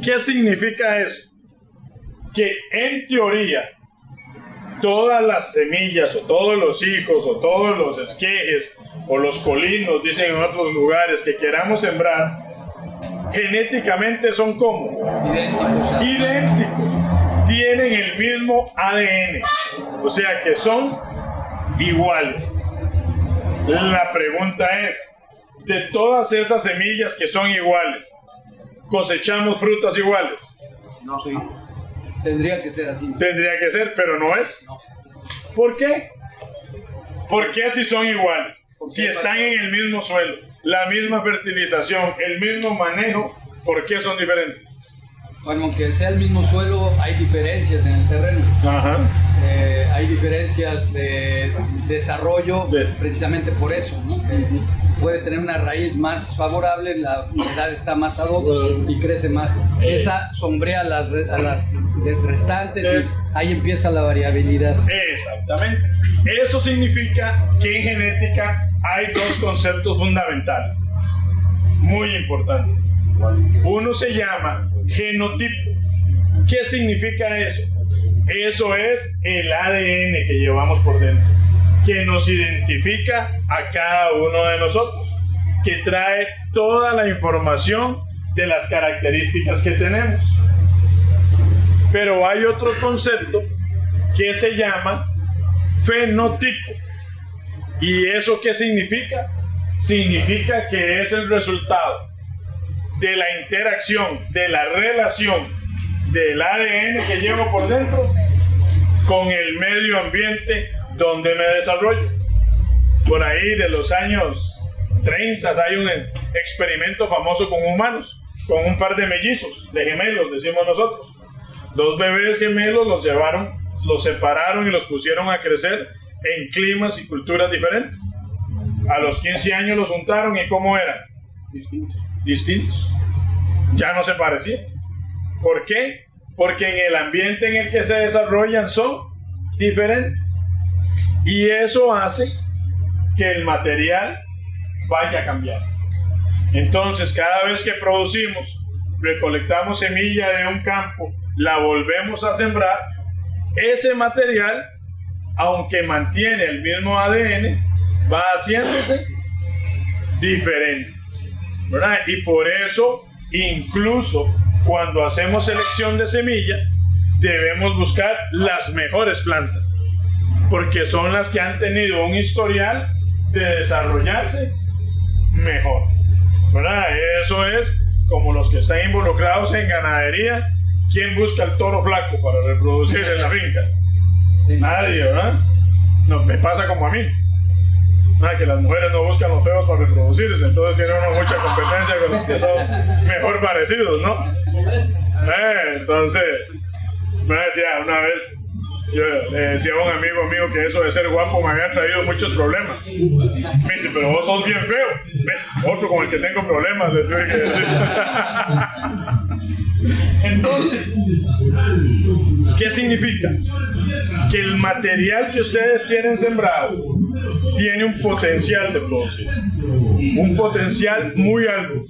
¿Qué significa eso? Que en teoría todas las semillas o todos los hijos o todos los esquejes o los colinos, dicen en otros lugares, que queramos sembrar, genéticamente son como idénticos, tienen el mismo ADN, o sea que son iguales. La pregunta es, de todas esas semillas que son iguales, ¿cosechamos frutas iguales? No, sí. Tendría que ser así, ¿no? Tendría que ser, pero no es. ¿Por qué? ¿Por qué si son iguales? Si están en el mismo suelo, la misma fertilización, el mismo manejo, ¿por qué son diferentes? Bueno, aunque sea el mismo suelo, hay diferencias en el terreno. Ajá. Hay diferencias de desarrollo precisamente por eso, ¿no? Puede tener una raíz más favorable, la humedad está más ad hoc y crece más. Esa sombrea a las restantes y ahí empieza la variabilidad. Exactamente. Eso significa que en genética hay dos conceptos fundamentales, muy importantes. Uno se llama genotipo. ¿Qué significa eso? Eso es el ADN que llevamos por dentro, que nos identifica a cada uno de nosotros, que trae toda la información de las características que tenemos. Pero hay otro concepto que se llama fenotipo. ¿Y eso qué significa? Significa que es el resultado de la interacción, de la relación del ADN que llevo por dentro con el medio ambiente donde me desarrollo. Por ahí de los años 30 hay un experimento famoso con humanos, con un par de mellizos, de gemelos, decimos nosotros. 2 bebés gemelos los llevaron, los separaron y los pusieron a crecer en climas y culturas diferentes. A los 15 años los juntaron y ¿cómo eran? Distintos. Ya no se parecían. ¿Por qué? Porque en el ambiente en el que se desarrollan son diferentes. Y eso hace que el material vaya a cambiar. Entonces, cada vez que producimos, recolectamos semilla de un campo, la volvemos a sembrar, ese material, aunque mantiene el mismo ADN, va haciéndose diferente, ¿verdad? Y por eso, incluso cuando hacemos selección de semilla, debemos buscar las mejores plantas, porque son las que han tenido un historial de desarrollarse mejor, ¿verdad? Eso es como los que están involucrados en ganadería. ¿Quién busca el toro flaco para reproducir en la finca? Nadie, ¿verdad? No, me pasa como a mí. Que las mujeres no buscan los feos para reproducirse, entonces tiene uno mucha competencia con los que son mejor parecidos, ¿no? Entonces, me decía una vez, yo le decía a un amigo mío que eso de ser guapo me había traído muchos problemas. Me dice, pero vos sos bien feo. ¿Ves? Otro con el que tengo problemas, le tuve que decir. Entonces, ¿qué significa? Que el material que ustedes tienen sembrado tiene un potencial de producir, un potencial muy alto,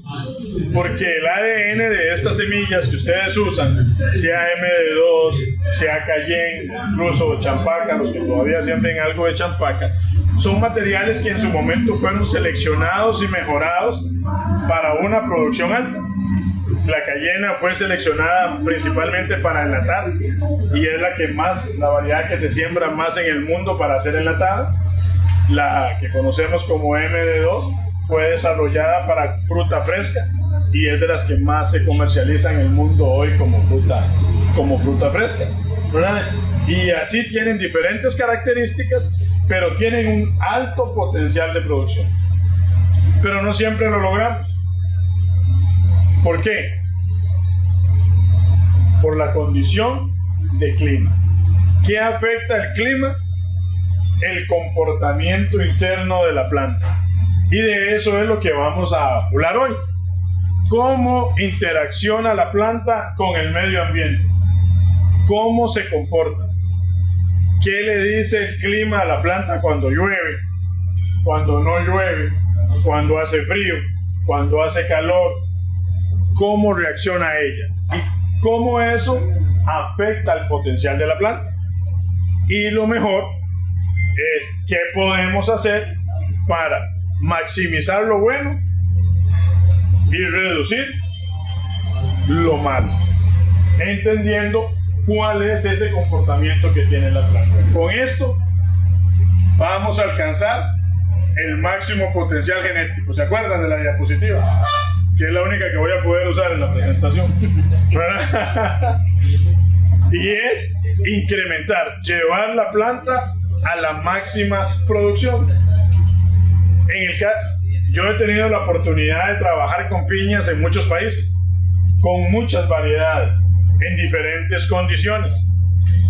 porque el ADN de estas semillas que ustedes usan, sea MD2, sea Cayenne, incluso champaca, los que todavía siembren algo de champaca, son materiales que en su momento fueron seleccionados y mejorados para una producción alta. La cayena fue seleccionada principalmente para enlatar y es la que más, la variedad que se siembra más en el mundo para ser enlatada. La que conocemos como MD2 fue desarrollada para fruta fresca y es de las que más se comercializa en el mundo hoy como fruta fresca, ¿verdad? Y así tienen diferentes características, pero tienen un alto potencial de producción. Pero no siempre lo logramos. ¿Por qué? Por la condición de clima. ¿Qué afecta el clima? El comportamiento interno de la planta. Y de eso es lo que vamos a hablar hoy. ¿Cómo interacciona la planta con el medio ambiente? ¿Cómo se comporta? ¿Qué le dice el clima a la planta cuando llueve? Cuando no llueve, cuando hace frío, cuando hace calor. cómo reacciona ella y cómo eso afecta al potencial de la planta. Y lo mejor es qué podemos hacer para maximizar lo bueno y reducir lo malo, entendiendo cuál es ese comportamiento que tiene la planta. Con esto vamos a alcanzar el máximo potencial genético. ¿Se acuerdan de la diapositiva? Que es la única que voy a poder usar en la presentación. Y es incrementar, llevar la planta a la máxima producción. Yo he tenido la oportunidad de trabajar con piñas en muchos países, con muchas variedades, en diferentes condiciones.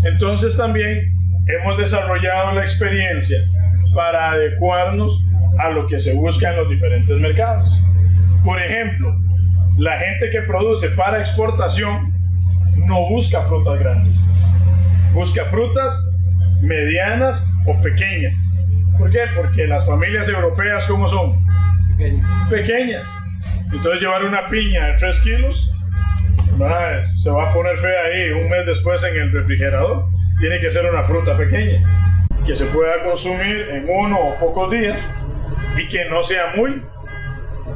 Entonces también hemos desarrollado la experiencia para adecuarnos a lo que se busca en los diferentes mercados. Por ejemplo, la gente que produce para exportación no busca frutas grandes, busca frutas medianas o pequeñas. ¿Por qué? Porque las familias europeas, ¿cómo son? Pequeñas. Entonces llevar una piña de 3 kilos, ¿verdad?, se va a poner fea ahí un mes después en el refrigerador. Tiene que ser una fruta pequeña, que se pueda consumir en 1 o pocos días y que no sea muy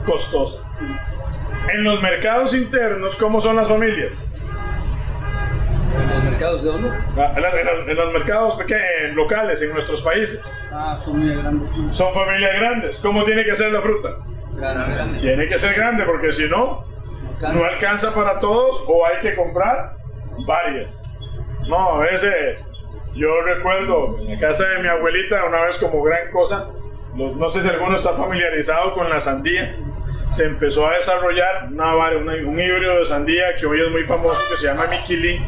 costosa. En los mercados internos, ¿cómo son las familias? ¿En los mercados de dónde? En los mercados pequeños, locales, en nuestros países. Son muy grandes. Son familias grandes. ¿Cómo tiene que ser la fruta? Grande. Tiene que ser grande, porque si no, no alcanza para todos o hay que comprar varias. No, a veces, yo recuerdo en la casa de mi abuelita, una vez como gran cosa, no sé si alguno está familiarizado con la sandía. Se empezó a desarrollar un híbrido de sandía que hoy es muy famoso, que se llama Miquilí,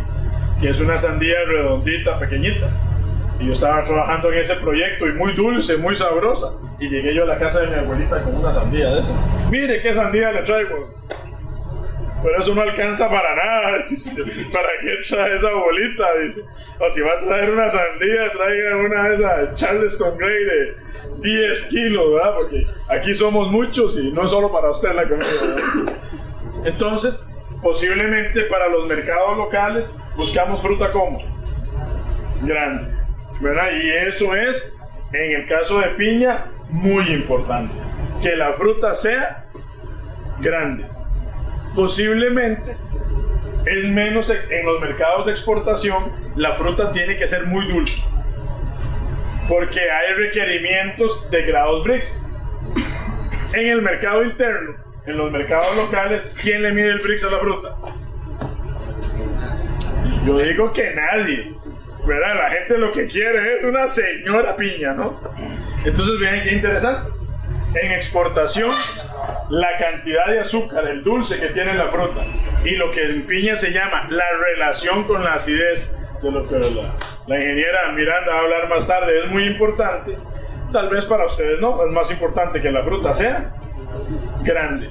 que es una sandía redondita, pequeñita. Y yo estaba trabajando en ese proyecto y muy dulce, muy sabrosa. Y llegué yo a la casa de mi abuelita con una sandía de esas. Mire qué sandía le traigo. Pero eso no alcanza para nada, dice. ¿Para qué trae esa bolita? Dice. O si va a traer una sandía, traiga una de esas Charleston Gray de 10 kilos, ¿verdad? Porque aquí somos muchos y no es solo para usted la comida, ¿verdad? Entonces, posiblemente para los mercados locales buscamos fruta como grande, ¿verdad? Y eso es, en el caso de piña, muy importante. Que la fruta sea grande. Posiblemente es menos en los mercados de exportación, la fruta tiene que ser muy dulce, porque hay requerimientos de grados Brix. En el mercado interno, en los mercados locales, ¿quién le mide el Brix a la fruta? Yo digo que nadie, ¿verdad? La gente lo que quiere es una señora piña, ¿no? Entonces, vean qué interesante. En exportación, la cantidad de azúcar, el dulce que tiene la fruta y lo que en piña se llama la relación con la acidez, de lo que la ingeniera Miranda va a hablar más tarde, es muy importante. Tal vez para ustedes no, es más importante que la fruta sea grande,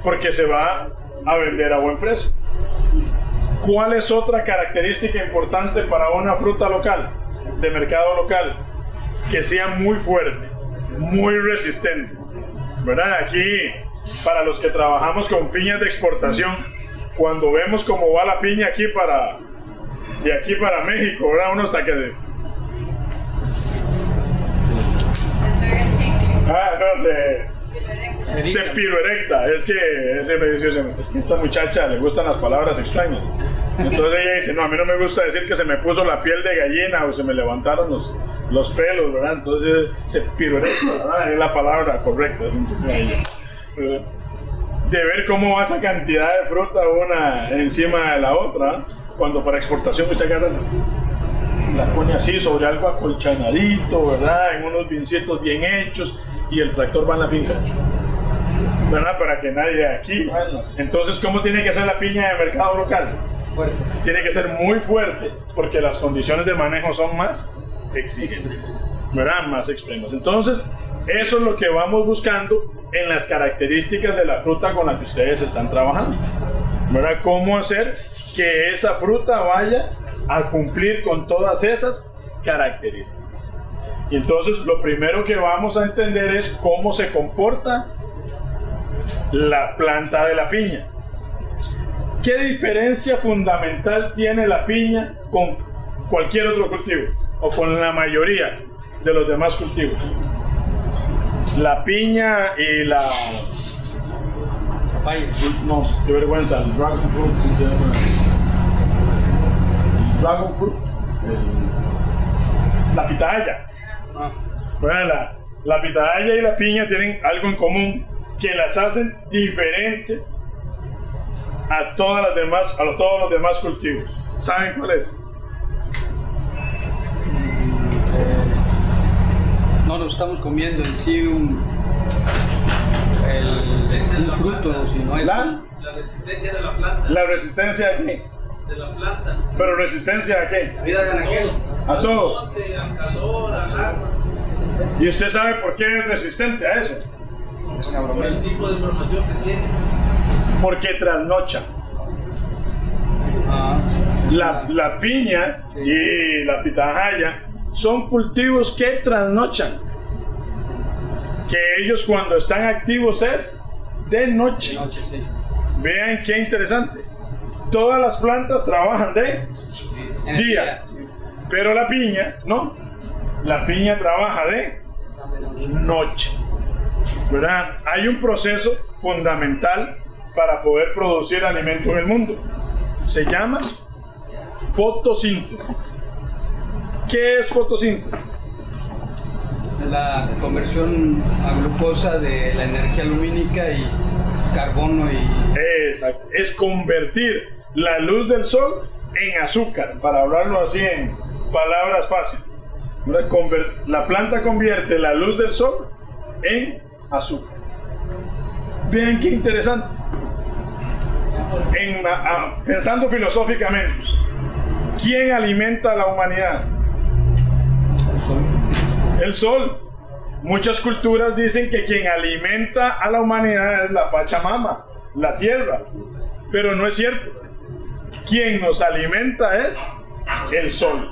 porque se va a vender a buen precio. ¿Cuál es otra característica importante para una fruta local, de mercado local? Que sea muy fuerte, muy resistente, ¿verdad? Aquí, para los que trabajamos con piñas de exportación, cuando vemos cómo va la piña de aquí para México, ¿verdad? Uno está que se piroerecta. Es que a esta muchacha le gustan las palabras extrañas. Entonces ella dice, no, a mí no me gusta decir que se me puso la piel de gallina o se me levantaron los pelos, ¿verdad? Entonces se piroerecta, ¿verdad? Es la palabra correcta. De ver cómo va esa cantidad de fruta una encima de la otra, cuando para exportación usted agarra la pone así sobre algo acolchonadito, ¿verdad? En unos bincitos bien hechos y el tractor va en la finca, ¿verdad? Para que nadie aquí. Entonces, ¿cómo tiene que ser la piña de mercado local? Fuerte. Tiene que ser muy fuerte porque las condiciones de manejo son más exigentes, ¿verdad? Más extremas. Entonces, eso es lo que vamos buscando en las características de la fruta con la que ustedes están trabajando, ¿verdad? Cómo hacer que esa fruta vaya a cumplir con todas esas características. Y entonces lo primero que vamos a entender es cómo se comporta la planta de la piña. ¿Qué diferencia fundamental tiene la piña con cualquier otro cultivo o con la mayoría de los demás cultivos? La piña y la... No, qué vergüenza. El dragon fruit. Dragon fruit. La pitahaya. Bueno, la pitahaya y la piña tienen algo en común que las hacen diferentes a todos los demás cultivos. ¿Saben cuál es? No nos estamos comiendo en sí un fruto, sino es la resistencia de la planta. ¿La resistencia a qué? De la planta. ¿Pero resistencia a qué? A todo. Al calor, al agua. ¿Y usted sabe por qué es resistente a eso? Por el tipo de formación que tiene. Porque trasnocha. La piña y la pitahaya son cultivos que trasnochan. Que ellos cuando están activos es de noche. sí. Vean qué interesante. Todas las plantas trabajan de día, pero la piña no. La piña trabaja de noche. ¿Verdad? Hay un proceso fundamental para poder producir alimento en el mundo. Se llama fotosíntesis. ¿Qué es fotosíntesis? La conversión a glucosa de la energía lumínica y carbono y... Exacto. Es convertir la luz del sol en azúcar, para hablarlo así en palabras fáciles. La planta convierte la luz del sol en azúcar. Vean qué interesante. Pensando filosóficamente, ¿quién alimenta a la humanidad? El sol. Muchas culturas dicen que quien alimenta a la humanidad es la Pachamama, la tierra, pero no es cierto. Quien nos alimenta es el sol.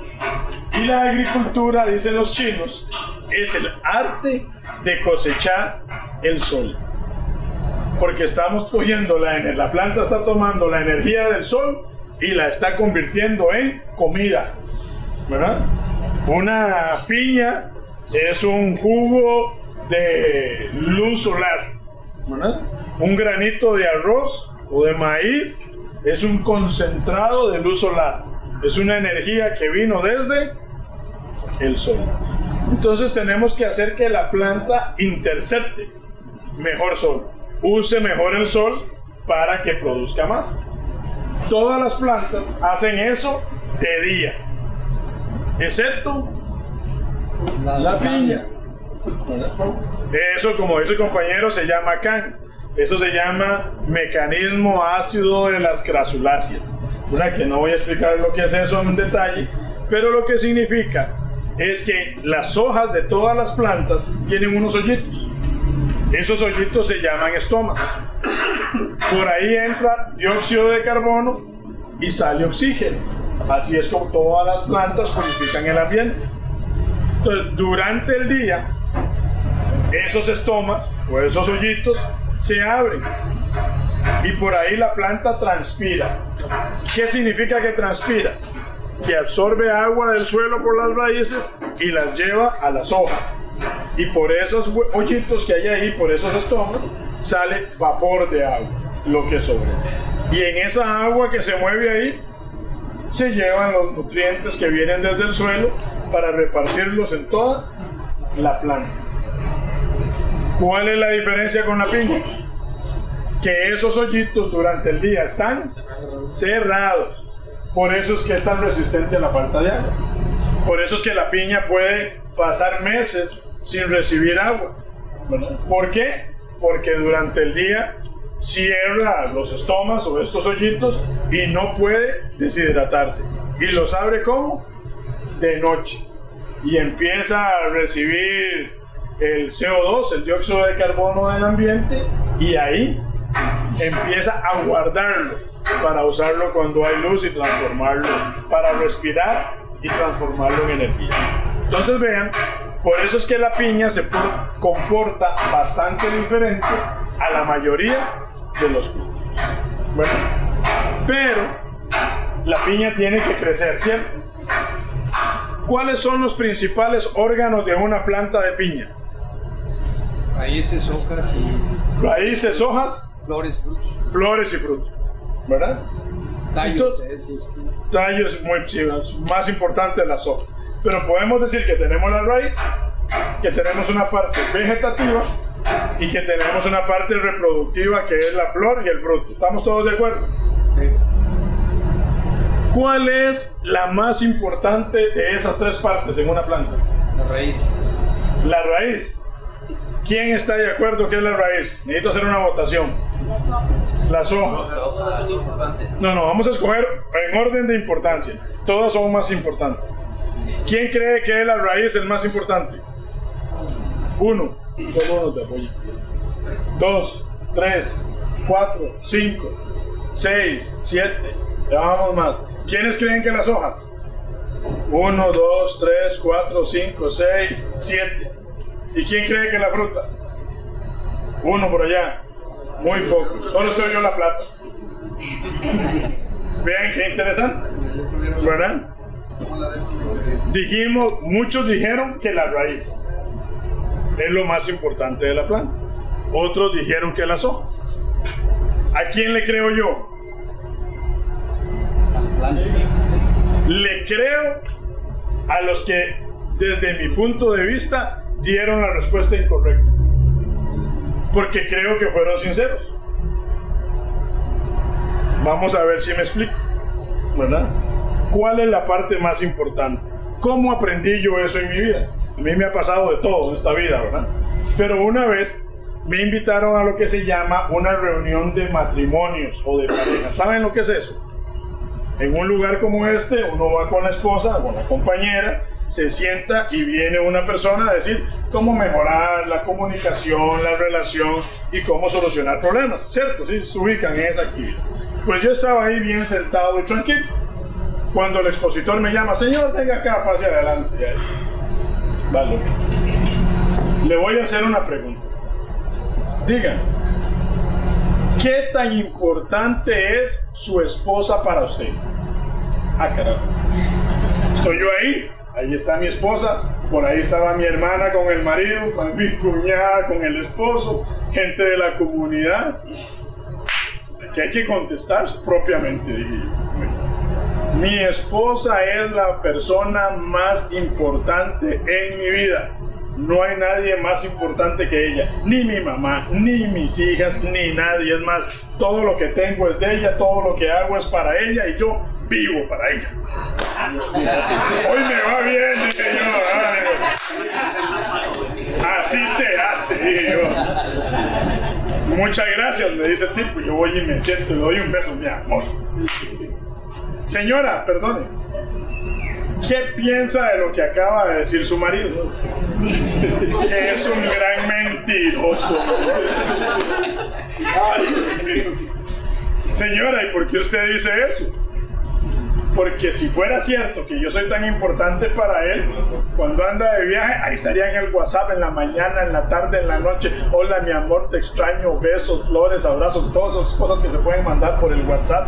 Y la agricultura, dicen los chinos, es el arte de cosechar el sol. Porque estamos cogiendo la planta está tomando la energía del sol y la está convirtiendo en comida, ¿verdad? Una piña es un jugo de luz solar, ¿verdad? Un granito de arroz o de maíz es un concentrado de luz solar. Es una energía que vino desde el sol. Entonces tenemos que hacer que la planta intercepte mejor sol, use mejor el sol para que produzca más. Todas las plantas hacen eso de día, excepto la piña. Eso, como dice el compañero, se llama CAN. Eso se llama mecanismo ácido de las crasuláceas. Que no voy a explicar lo que es eso en detalle, pero lo que significa es que las hojas de todas las plantas tienen unos hoyitos. Esos hoyitos se llaman estomas. Por ahí entra dióxido de carbono y sale oxígeno. Así es como todas las plantas purifican el ambiente. Entonces, durante el día, esos estomas o esos hoyitos se abren y por ahí la planta transpira. ¿Qué significa que transpira? Que absorbe agua del suelo por las raíces y las lleva a las hojas. Y por esos hoyitos que hay ahí, por esos estomas, sale vapor de agua, lo que sobra. Y en esa agua que se mueve ahí, se llevan los nutrientes que vienen desde el suelo para repartirlos en toda la planta. ¿Cuál es la diferencia con la piña? Que esos hoyitos durante el día están cerrados. Por eso es que es tan resistente a la falta de agua. Por eso es que la piña puede pasar meses sin recibir agua. ¿Por qué? Porque durante el día cierra los estomas o estos hoyitos y no puede deshidratarse. Y los abre ¿cómo? De noche. Y empieza a recibir el CO2, el dióxido de carbono del ambiente, y ahí empieza a guardarlo para usarlo cuando hay luz y transformarlo, para respirar y transformarlo en energía. Entonces vean, por eso es que la piña se comporta bastante diferente a la mayoría de los cultivos. Bueno, Pero la piña tiene que crecer, ¿cierto? ¿Cuáles son los principales órganos de una planta de piña? Raíces, hojas y Raíces, hojas, flores, frutos. flores y frutos, ¿verdad? Tallos, Tallos más importante de las hojas. Pero podemos decir que tenemos la raíz, que tenemos una parte vegetativa y que tenemos una parte reproductiva que es la flor y el fruto. ¿Estamos todos de acuerdo? Sí. ¿Cuál es la más importante de esas tres partes en una planta? La raíz. La raíz. ¿Quién está de acuerdo que es la raíz? Necesito hacer una votación. Las hojas. Todas son importantes. No, vamos a escoger en orden de importancia. Todas son más importantes. ¿Quién cree que es la raíz el más importante? 1. Solo uno te apoya. 2, 3, 4, 5, 6, 7. Ya vamos más. ¿Quiénes creen que las hojas? 1, 2, 3, 4, 5, 6, 7. ¿Y quién cree que la fruta? 1 por allá. Muy pocos. Solo estoy yo la plata. Vean qué interesante, ¿verdad? Muchos dijeron que la raíz es lo más importante de la planta. Otros dijeron que las hojas. ¿A quién le creo yo? Le creo a los que, desde mi punto de vista, dieron la respuesta incorrecta. Porque creo que fueron sinceros. Vamos a ver si me explico, ¿verdad? ¿Cuál es la parte más importante? ¿Cómo aprendí yo eso en mi vida? A mí me ha pasado de todo en esta vida, ¿verdad? Pero una vez me invitaron a lo que se llama una reunión de matrimonios o de parejas. ¿Saben lo que es eso? En un lugar como este, uno va con la esposa, con la compañera, se sienta y viene una persona a decir cómo mejorar la comunicación, la relación y cómo solucionar problemas, ¿cierto? Sí, se ubican en esa actividad. Pues yo estaba ahí bien sentado y tranquilo. Cuando el expositor me llama, señor, venga acá, pase adelante. Vale. Le voy a hacer una pregunta. Digan, ¿qué tan importante es su esposa para usted? Ah, caramba. Estoy yo ahí está mi esposa, por ahí estaba mi hermana con el marido, con mi cuñada, con el esposo, gente de la comunidad. Que hay que contestar propiamente, dije yo. Mi esposa es la persona más importante en mi vida. No hay nadie más importante que ella. Ni mi mamá, ni mis hijas, ni nadie. Es más, todo lo que tengo es de ella, todo lo que hago es para ella y yo vivo para ella. Hoy me va bien, dije yo. Así se hace, dije yo. Muchas gracias, me dice el tipo. Yo voy y me siento y le doy un beso, mi amor. Señora, perdone. ¿Qué piensa de lo que acaba de decir su marido? Que es un gran mentiroso. Señora, ¿y por qué usted dice eso? Porque si fuera cierto que yo soy tan importante para él, cuando anda de viaje, ahí estaría en el WhatsApp en la mañana, en la tarde, en la noche. Hola, mi amor, te extraño, besos, flores, abrazos, todas esas cosas que se pueden mandar por el WhatsApp.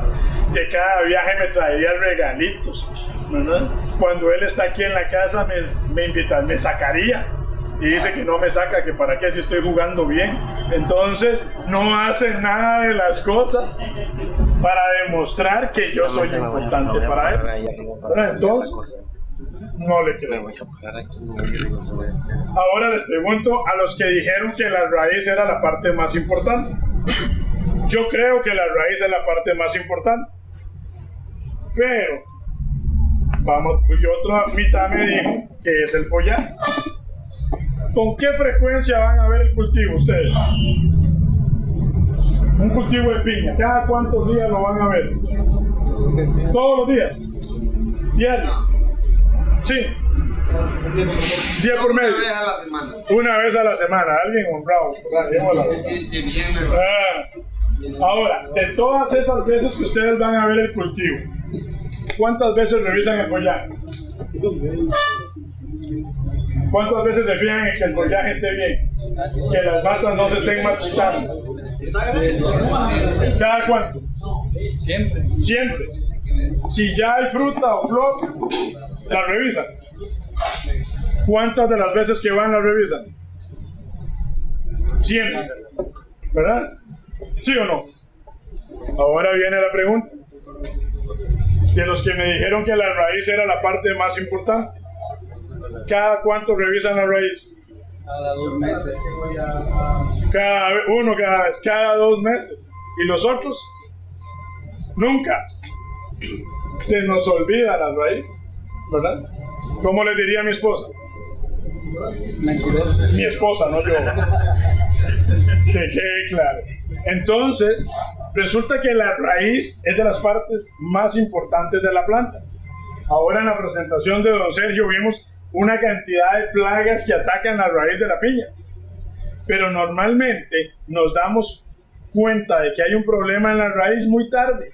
De cada viaje me traería regalitos, ¿verdad? Cuando él está aquí en la casa, me invita, me sacaría. Y dice que no me saca, que para qué si estoy jugando bien. Entonces, no hace nada de las cosas para demostrar que yo soy importante para él. Pero entonces, no le creo. Ahora les pregunto a los que dijeron que la raíz era la parte más importante. Yo creo que la raíz es la parte más importante. Pero, vamos, y otra mitad me dijo que es el follaje. ¿Con qué frecuencia van a ver el cultivo ustedes? Un cultivo de piña. ¿Cada cuántos días lo van a ver? ¿Todos los días? ¿Diario? Sí. Día por medio. Una vez a la semana. Una vez a la semana. Alguien honrado. Ahora, de todas esas veces que ustedes van a ver el cultivo, ¿cuántas veces revisan el follaje? ¿Cuántas veces se fijan en que el follaje esté bien? Que las matas no se estén marchitando. ¿Cada cuánto? Siempre. Siempre. Si ya hay fruta o flor, la revisan. ¿Cuántas de las veces que van la revisan? Siempre. ¿Verdad? ¿Sí o no? Ahora viene la pregunta. De los que me dijeron que la raíz era la parte más importante, ¿cada cuánto revisan la raíz? Cada 2 meses. Cada vez, cada 2 meses. ¿Y los otros? Nunca. Se nos olvida la raíz, ¿verdad? ¿Cómo le diría a mi esposa? Mentiroso. Mi esposa, no yo. Que quede claro. Entonces, resulta que la raíz es de las partes más importantes de la planta. Ahora en la presentación de don Sergio vimos una cantidad de plagas que atacan la raíz de la piña. Pero normalmente nos damos cuenta de que hay un problema en la raíz muy tarde,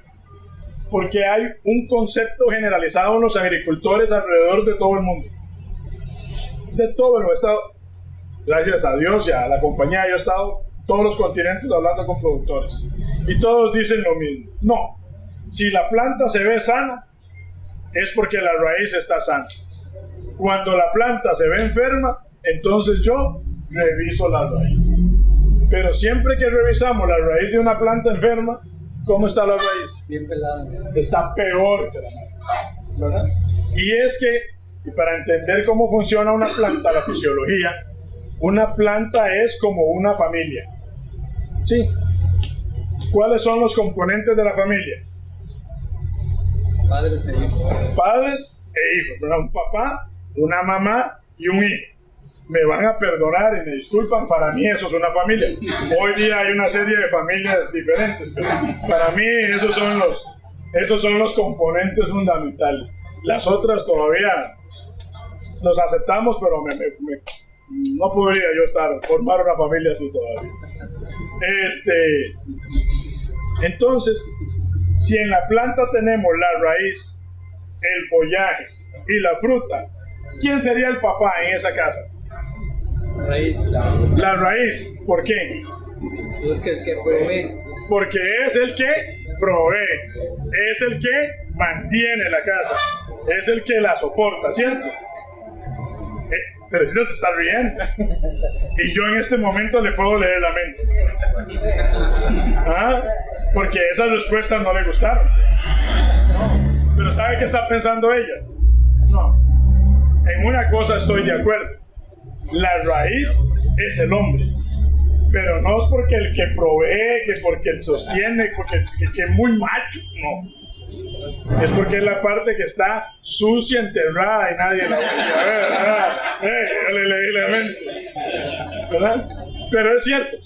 porque hay un concepto generalizado en los agricultores alrededor de todo el mundo. De todo el estado, gracias a Dios y a la compañía, yo he estado todos los continentes hablando con productores y todos dicen lo mismo. No, si la planta se ve sana, es porque la raíz está sana. Cuando la planta se ve enferma, entonces yo reviso la raíz. Pero siempre que revisamos la raíz de una planta enferma, ¿cómo está la raíz? Bien pelada. Está peor que la madre, ¿verdad? Y es que, y para entender cómo funciona una planta, la fisiología, una planta es como una familia. ¿Sí? ¿Cuáles son los componentes de la familia? Padres e hijos. Padres e hijos, ¿verdad? Un papá, una mamá y un hijo. Me van a perdonar y me disculpan, para mí eso es una familia. Hoy día hay una serie de familias diferentes, pero para mí esos son los componentes fundamentales. Las otras todavía los aceptamos, pero no podría yo formar una familia así todavía. Entonces, si en la planta tenemos la raíz, el follaje y la fruta, ¿quién sería el papá en esa casa? Raíz. La raíz. ¿Por qué? Es que provee. Porque es el que provee, es el que mantiene la casa, es el que la soporta, ¿cierto? Pero si no se está riendo. Y yo en este momento le puedo leer la mente. ¿Ah? Porque esas respuestas no le gustaron. Pero ¿sabe qué está pensando ella? No. En una cosa estoy de acuerdo. La raíz es el hombre. Pero no es porque el que provee, que porque el sostiene, porque que es muy macho. No. Es porque es la parte que está sucia, enterrada y nadie la ve. Le leí la mente. ¿Verdad? Pero es cierto.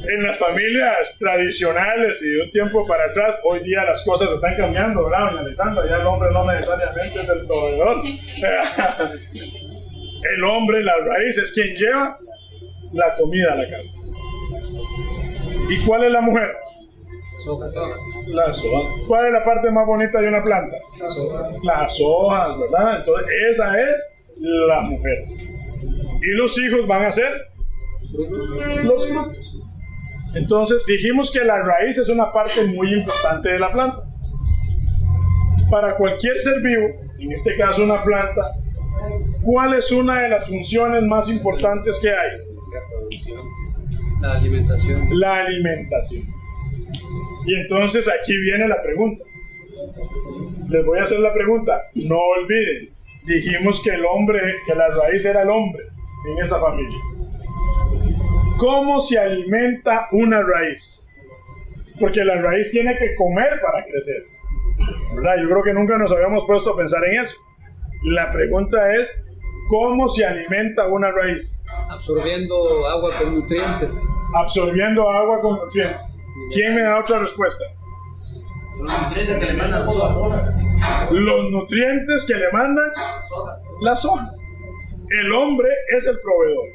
En las familias tradicionales y de un tiempo para atrás, hoy día las cosas están cambiando, ¿verdad, doña Alexandra? Ya el hombre no necesariamente es el proveedor. El hombre, la raíz, es quien lleva la comida a la casa. ¿Y cuál es la mujer? Las hojas. ¿Cuál es la parte más bonita de una planta? Las hojas, ¿verdad? Entonces esa es la mujer. Y los hijos van a ser los frutos. Entonces dijimos que la raíz es una parte muy importante de la planta. Para cualquier ser vivo, en este caso una planta, ¿cuál es una de las funciones más importantes que hay? La alimentación. La alimentación. Y entonces aquí viene la pregunta. Les voy a hacer la pregunta. No olviden, dijimos que que la raíz era el hombre en esa familia. ¿Cómo se alimenta una raíz? Porque la raíz tiene que comer para crecer, ¿verdad? Yo creo que nunca nos habíamos puesto a pensar en eso. La pregunta es, ¿cómo se alimenta una raíz? Absorbiendo agua con nutrientes. Absorbiendo agua con nutrientes. ¿Quién me da otra respuesta? Los nutrientes que le mandan las hojas. Los nutrientes que le mandan las hojas. El hombre es el proveedor.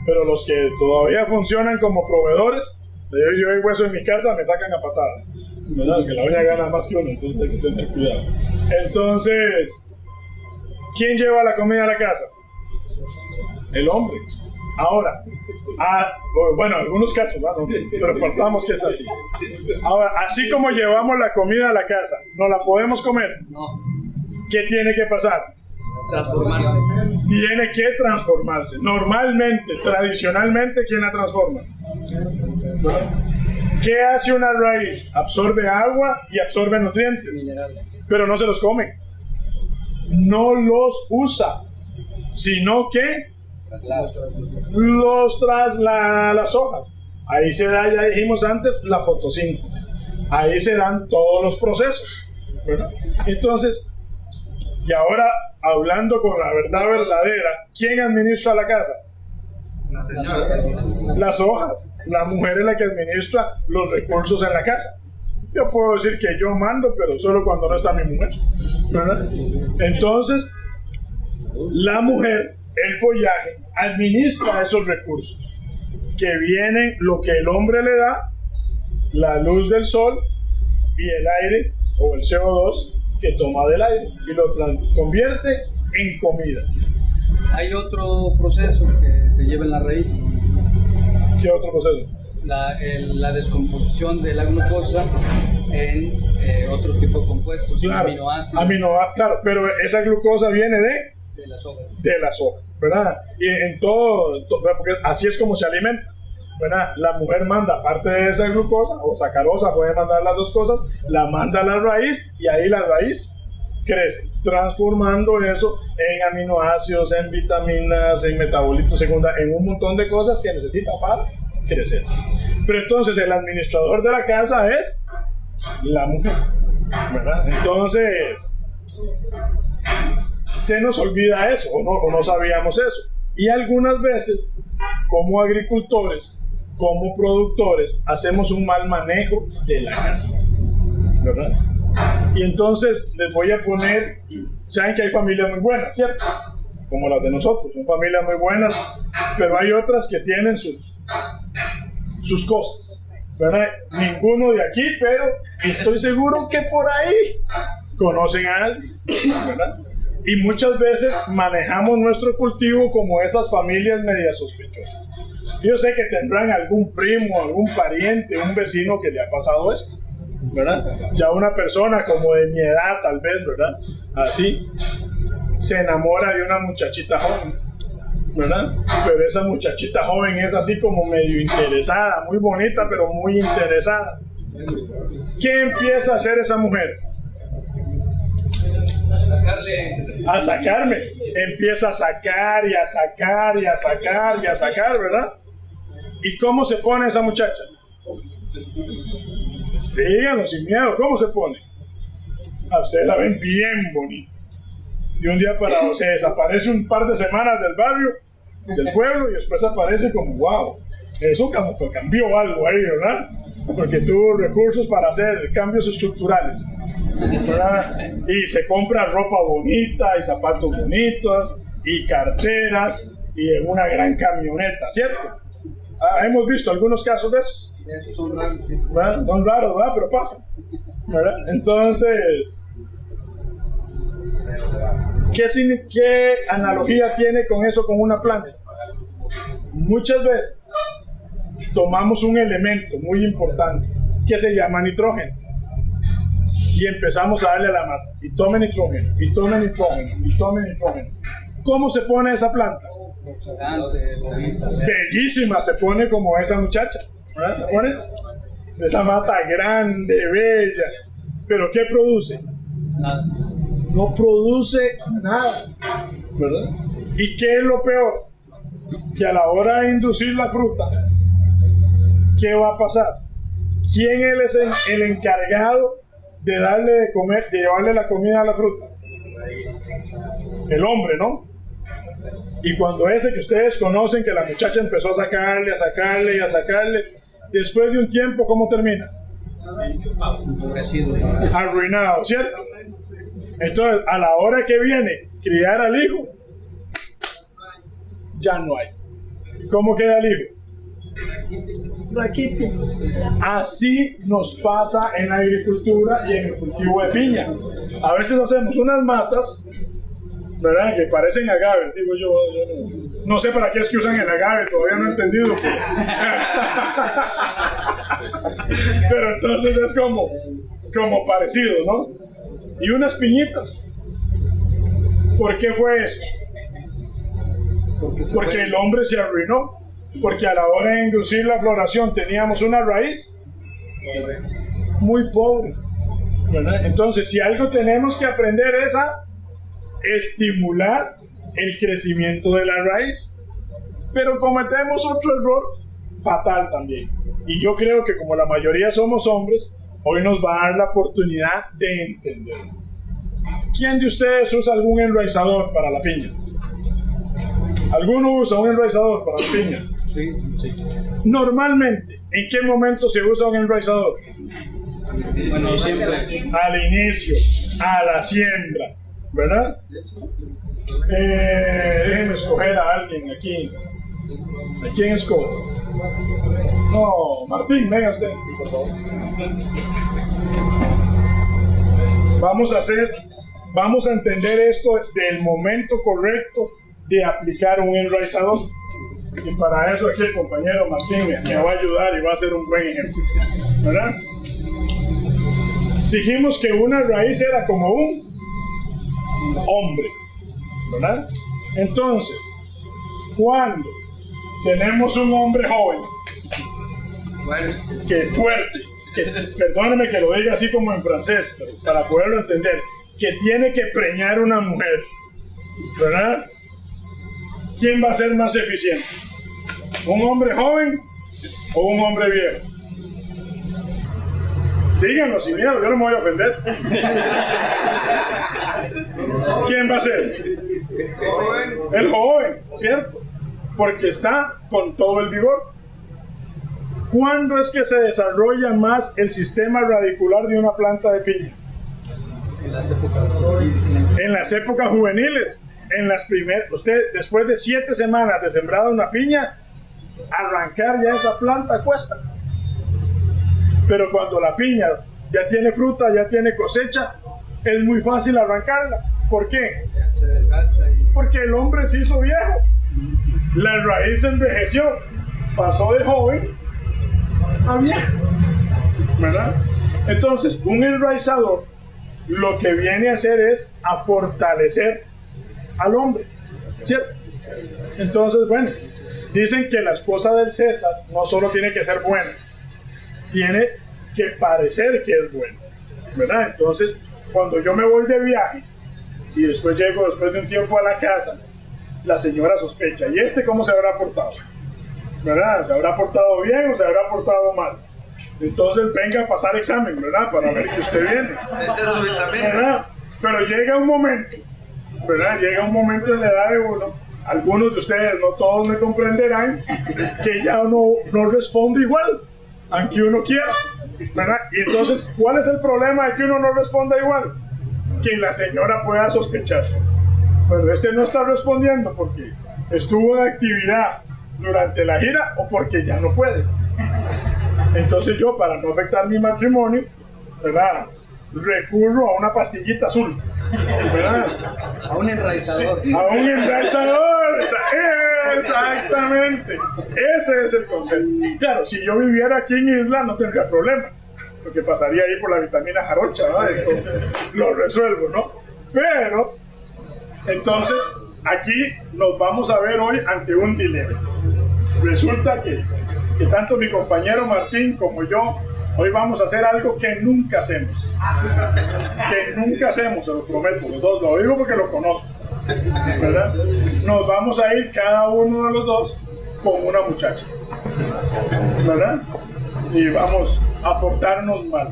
Pero los que todavía funcionan como proveedores, yo hay hueso en mi casa, me sacan a patadas. ¿Verdad? Que la uña gana más que uno, entonces hay que tener cuidado. Entonces, ¿quién lleva la comida a la casa? El hombre. Ahora, bueno, en algunos casos, ¿no? Pero partamos que es así. Ahora, así como llevamos la comida a la casa, ¿no la podemos comer? No, ¿Qué tiene que pasar? transformarse. Tiene que transformarse. Normalmente, tradicionalmente, ¿quién la transforma? ¿Qué hace una raíz? Absorbe agua y absorbe nutrientes, Minerales. pero no se los come. No los usa, sino que los traslada a las hojas. Ahí se da, ya dijimos antes, la fotosíntesis. Ahí se dan todos los procesos, ¿verdad? Entonces, y ahora hablando con la verdad verdadera, ¿quién administra la casa? Las hojas. La mujer es la que administra los recursos en la casa. Yo puedo decir que yo mando, pero solo cuando no está mi mujer, ¿verdad? Entonces, la mujer, el follaje, administra esos recursos que vienen, lo que el hombre le da, la luz del sol y el aire o el CO2 que toma del aire y lo convierte en comida. Hay otro proceso que se lleva en la raíz, ¿Qué otro proceso? la descomposición de la glucosa en otro tipo de compuestos, Claro, aminoácidos claro, pero esa glucosa viene de las hojas. de las hojas, ¿verdad? Y en todo, porque así es como se alimenta, ¿verdad? La mujer manda parte de esa glucosa o sacarosa, puede mandar las dos cosas, la manda a la raíz y ahí la raíz crece, transformando eso en aminoácidos, en vitaminas, en metabolitos secundarios, en un montón de cosas que necesita para crecer. Pero entonces el administrador de la casa es la mujer, ¿verdad? Entonces se nos olvida eso, o no sabíamos eso. Y algunas veces, como agricultores, como productores, hacemos un mal manejo de la casa, ¿verdad? Y entonces les voy a poner, saben que hay familias muy buenas, ¿cierto? Como las de nosotros, son familias muy buenas, pero hay otras que tienen sus cosas, ¿verdad? Ninguno de aquí, pero estoy seguro que por ahí conocen a alguien, ¿verdad? Y muchas veces manejamos nuestro cultivo como esas familias medias sospechosas. Yo sé que tendrán algún primo, algún pariente, un vecino que le ha pasado esto, ¿verdad? Ya una persona como de mi edad tal vez, ¿verdad? Así, se enamora de una muchachita joven, ¿verdad? Pero esa muchachita joven es así como medio interesada, muy bonita, pero muy interesada. ¿Qué empieza a hacer esa mujer? A sacarme. Empieza a sacar y a sacar y a sacar y a sacar, ¿verdad? ¿Y cómo se pone esa muchacha? Díganlo sin miedo, ¿cómo se pone? A ustedes la ven bien bonita. De un día para otro se desaparece un par de semanas del barrio, del pueblo, y después aparece como, wow, eso como que cambió algo ahí, ¿verdad? Porque tuvo recursos para hacer cambios estructurales, ¿verdad? Y se compra ropa bonita y zapatos bonitos y carteras y en una gran camioneta, ¿cierto? Hemos visto algunos casos de esos, ¿verdad? Son raros, ¿verdad? Pero pasan, ¿verdad? Entonces, ¿qué analogía tiene con eso con una planta? Muchas veces tomamos un elemento muy importante que se llama nitrógeno y empezamos a darle a la mata y tome nitrógeno, y tome nitrógeno, y tome nitrógeno. ¿Cómo se pone esa planta? Bellísima, se pone como esa muchacha, ¿verdad? ¿Se pone? Esa mata grande, bella, pero ¿qué produce? Nada. No produce nada, ¿verdad? ¿Y qué es lo peor? Que a la hora de inducir la fruta, ¿qué va a pasar? ¿Quién es el encargado de darle de comer, de llevarle la comida a la fruta? El hombre, ¿no? Y cuando ese que ustedes conocen, que la muchacha empezó a sacarle, a sacarle y a sacarle, después de un tiempo, ¿cómo termina? Arruinado, ¿cierto? Entonces, a la hora que viene criar al hijo, ya no hay. ¿Cómo queda el hijo? Raquítico. Así nos pasa en la agricultura y en el cultivo de piña. A veces hacemos unas matas ¿verdad? Que parecen agave, digo yo, no sé para qué es que usan el agave, todavía no he entendido. Pero entonces es como parecido, ¿no? Y unas piñitas. ¿Por qué fue eso? Porque el hombre se arruinó, porque a la hora de inducir la floración teníamos una raíz muy pobre, ¿verdad? Entonces, si algo tenemos que aprender es a estimular el crecimiento de la raíz, pero cometemos otro error fatal también. Y yo creo que como la mayoría somos hombres, hoy nos va a dar la oportunidad de entender. ¿Quién de ustedes usa algún enraizador para la piña? ¿Alguno usa un enraizador para la piña? Sí, sí. Normalmente, ¿en qué momento se usa un enraizador? Bueno, siempre. Al inicio, a la siembra, ¿verdad? Déjenme escoger a alguien aquí. ¿A quién escoge? No, Martín, venga usted, por favor. Vamos a entender esto del momento correcto de aplicar un enraizador. Y para eso aquí el compañero Martín me va a ayudar y va a ser un buen ejemplo, ¿verdad? Dijimos que una raíz era como un hombre, ¿verdad? Entonces, cuando tenemos un hombre joven, que fuerte, perdóneme que lo diga así como en francés, pero para poderlo entender, que tiene que preñar una mujer, ¿verdad? ¿Quién va a ser más eficiente? ¿Un hombre joven o un hombre viejo? Díganlo sin miedo, yo no me voy a ofender. ¿Quién va a ser? El joven, ¿cierto? Porque está con todo el vigor. ¿Cuándo es que se desarrolla más el sistema radicular de una planta de piña? En las épocas juveniles. En las primeras, usted después de 7 semanas de sembrada una piña, arrancar ya esa planta cuesta. Pero cuando la piña ya tiene fruta, ya tiene cosecha, es muy fácil arrancarla. ¿Por qué? Porque el hombre se hizo viejo. La raíz envejeció, pasó de joven a viejo, ¿verdad? Entonces, un enraizador lo que viene a hacer es a fortalecer al hombre, ¿cierto? Entonces, bueno, dicen que la esposa del César no solo tiene que ser buena, tiene que parecer que es buena, ¿verdad? Entonces, cuando yo me voy de viaje y después llego después de un tiempo a la casa, la señora sospecha, ¿y este cómo se habrá portado? ¿Verdad? ¿Se habrá portado bien o se habrá portado mal? Entonces venga a pasar examen, ¿verdad? Para ver que usted viene, ¿verdad? Pero llega un momento, ¿verdad? Llega un momento en la edad de uno, algunos de ustedes, no todos me comprenderán, que ya uno no responde igual, aunque uno quiera, ¿verdad? Y entonces, ¿cuál es el problema de que uno no responda igual? Que la señora pueda sospechar. Bueno, este no está respondiendo porque estuvo en actividad durante la gira o porque ya no puede. Entonces yo, para no afectar mi matrimonio, ¿verdad?, recurro a una pastillita azul, ¿verdad? A un enraizador. Sí, a un enraizador, exactamente. Ese es el concepto. Claro, si yo viviera aquí en Isla no tendría problema, porque pasaría ahí por la vitamina jarocha, ¿verdad? Entonces lo resuelvo, ¿no? Pero, entonces, aquí nos vamos a ver hoy ante un dilema. Resulta que tanto mi compañero Martín como yo hoy vamos a hacer algo que nunca hacemos. Que nunca hacemos, se lo prometo. Los dos, lo digo porque lo conozco, ¿verdad? Nos vamos a ir cada uno de los dos con una muchacha, ¿verdad? Y vamos a portarnos mal.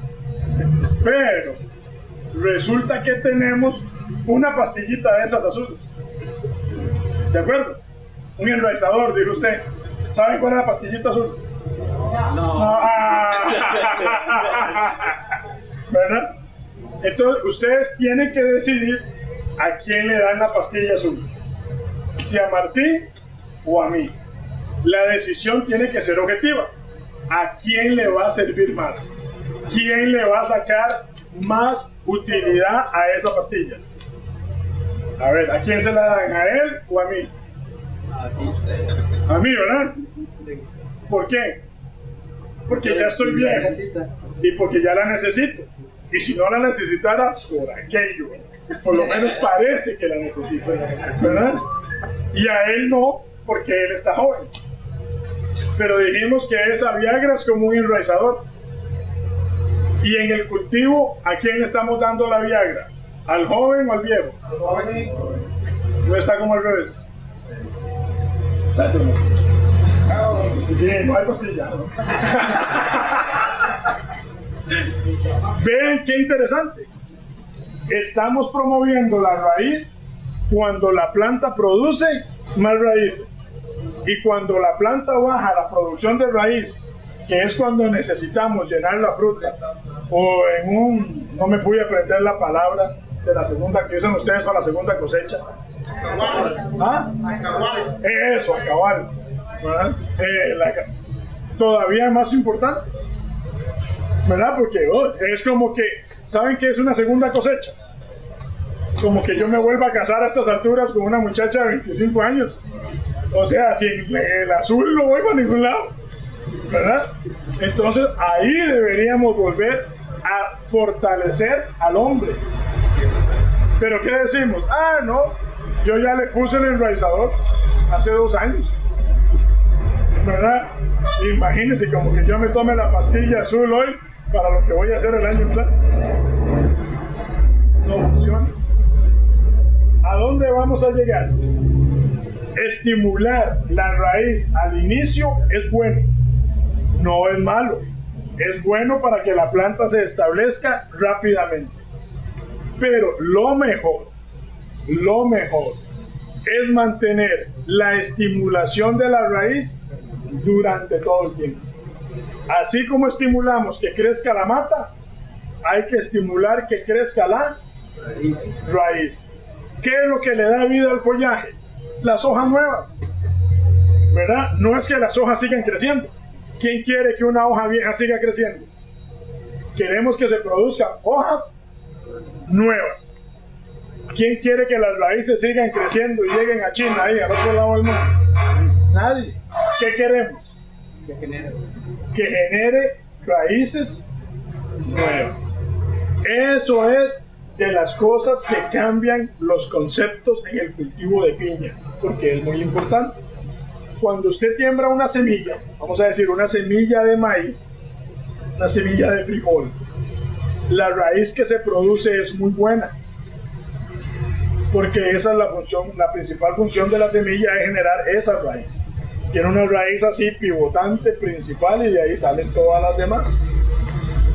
Pero resulta que tenemos una pastillita de esas azules. ¿De acuerdo? Un enraizador, dijo usted. ¿Saben cuál es la pastillita azul? No. ¿Verdad? Entonces, ustedes tienen que decidir a quién le dan la pastilla azul. Si a Martín o a mí. La decisión tiene que ser objetiva. ¿A quién le va a servir más? ¿Quién le va a sacar más utilidad a esa pastilla? A ver, ¿a quién se la dan? ¿A él o a mí? A mí, ¿verdad? ¿Por qué? Porque ya estoy viejo y porque ya la necesito. Y si no la necesitara, por aquello. Por lo menos parece que la necesito, ¿verdad? Y a él no, porque él está joven. Pero dijimos que esa Viagra es como un enraizador. Y en el cultivo, ¿a quién le estamos dando la Viagra? ¿Al joven o al viejo? Al joven. ¿No está como al revés? Bien, no hay pastilla. Vean qué interesante. Estamos promoviendo la raíz cuando la planta produce más raíces. Y cuando la planta baja la producción de raíz, que es cuando necesitamos llenar la fruta, o en un, no me pude aprender la palabra de la segunda que usan ustedes para la segunda cosecha. ¿Ah? Eso, acabar. Todavía más importante, ¿verdad? Porque es como que, ¿saben qué es una segunda cosecha? Como que yo me vuelva a casar a estas alturas con una muchacha de 25 años. O sea, si el azul no voy para ningún lado, ¿verdad? Entonces ahí deberíamos volver a fortalecer al hombre. Pero ¿qué decimos? Ah, no, yo ya le puse el enraizador hace 2 años, ¿verdad? Imagínense como que yo me tome la pastilla azul hoy para lo que voy a hacer el año entrante. No funciona. ¿A dónde vamos a llegar? Estimular la raíz al inicio es bueno, no es malo. Es bueno para que la planta se establezca rápidamente. Pero lo mejor es mantener la estimulación de la raíz durante todo el tiempo. Así como estimulamos que crezca la mata, hay que estimular que crezca la raíz. ¿Qué es lo que le da vida al follaje? Las hojas nuevas, ¿verdad? No es que las hojas sigan creciendo. ¿Quién quiere que una hoja vieja siga creciendo? Queremos que se produzcan hojas nuevas. ¿Quién quiere que las raíces sigan creciendo y lleguen a China, ahí al otro lado del mundo? Nadie. ¿Qué queremos? Que genere raíces nuevas. Eso es de las cosas que cambian los conceptos en el cultivo de piña, porque es muy importante. Cuando usted siembra una semilla, vamos a decir una semilla de maíz, una semilla de frijol, la raíz que se produce es muy buena, porque esa es la función, la principal función de la semilla es generar esa raíz. Tiene una raíz así pivotante principal y de ahí salen todas las demás.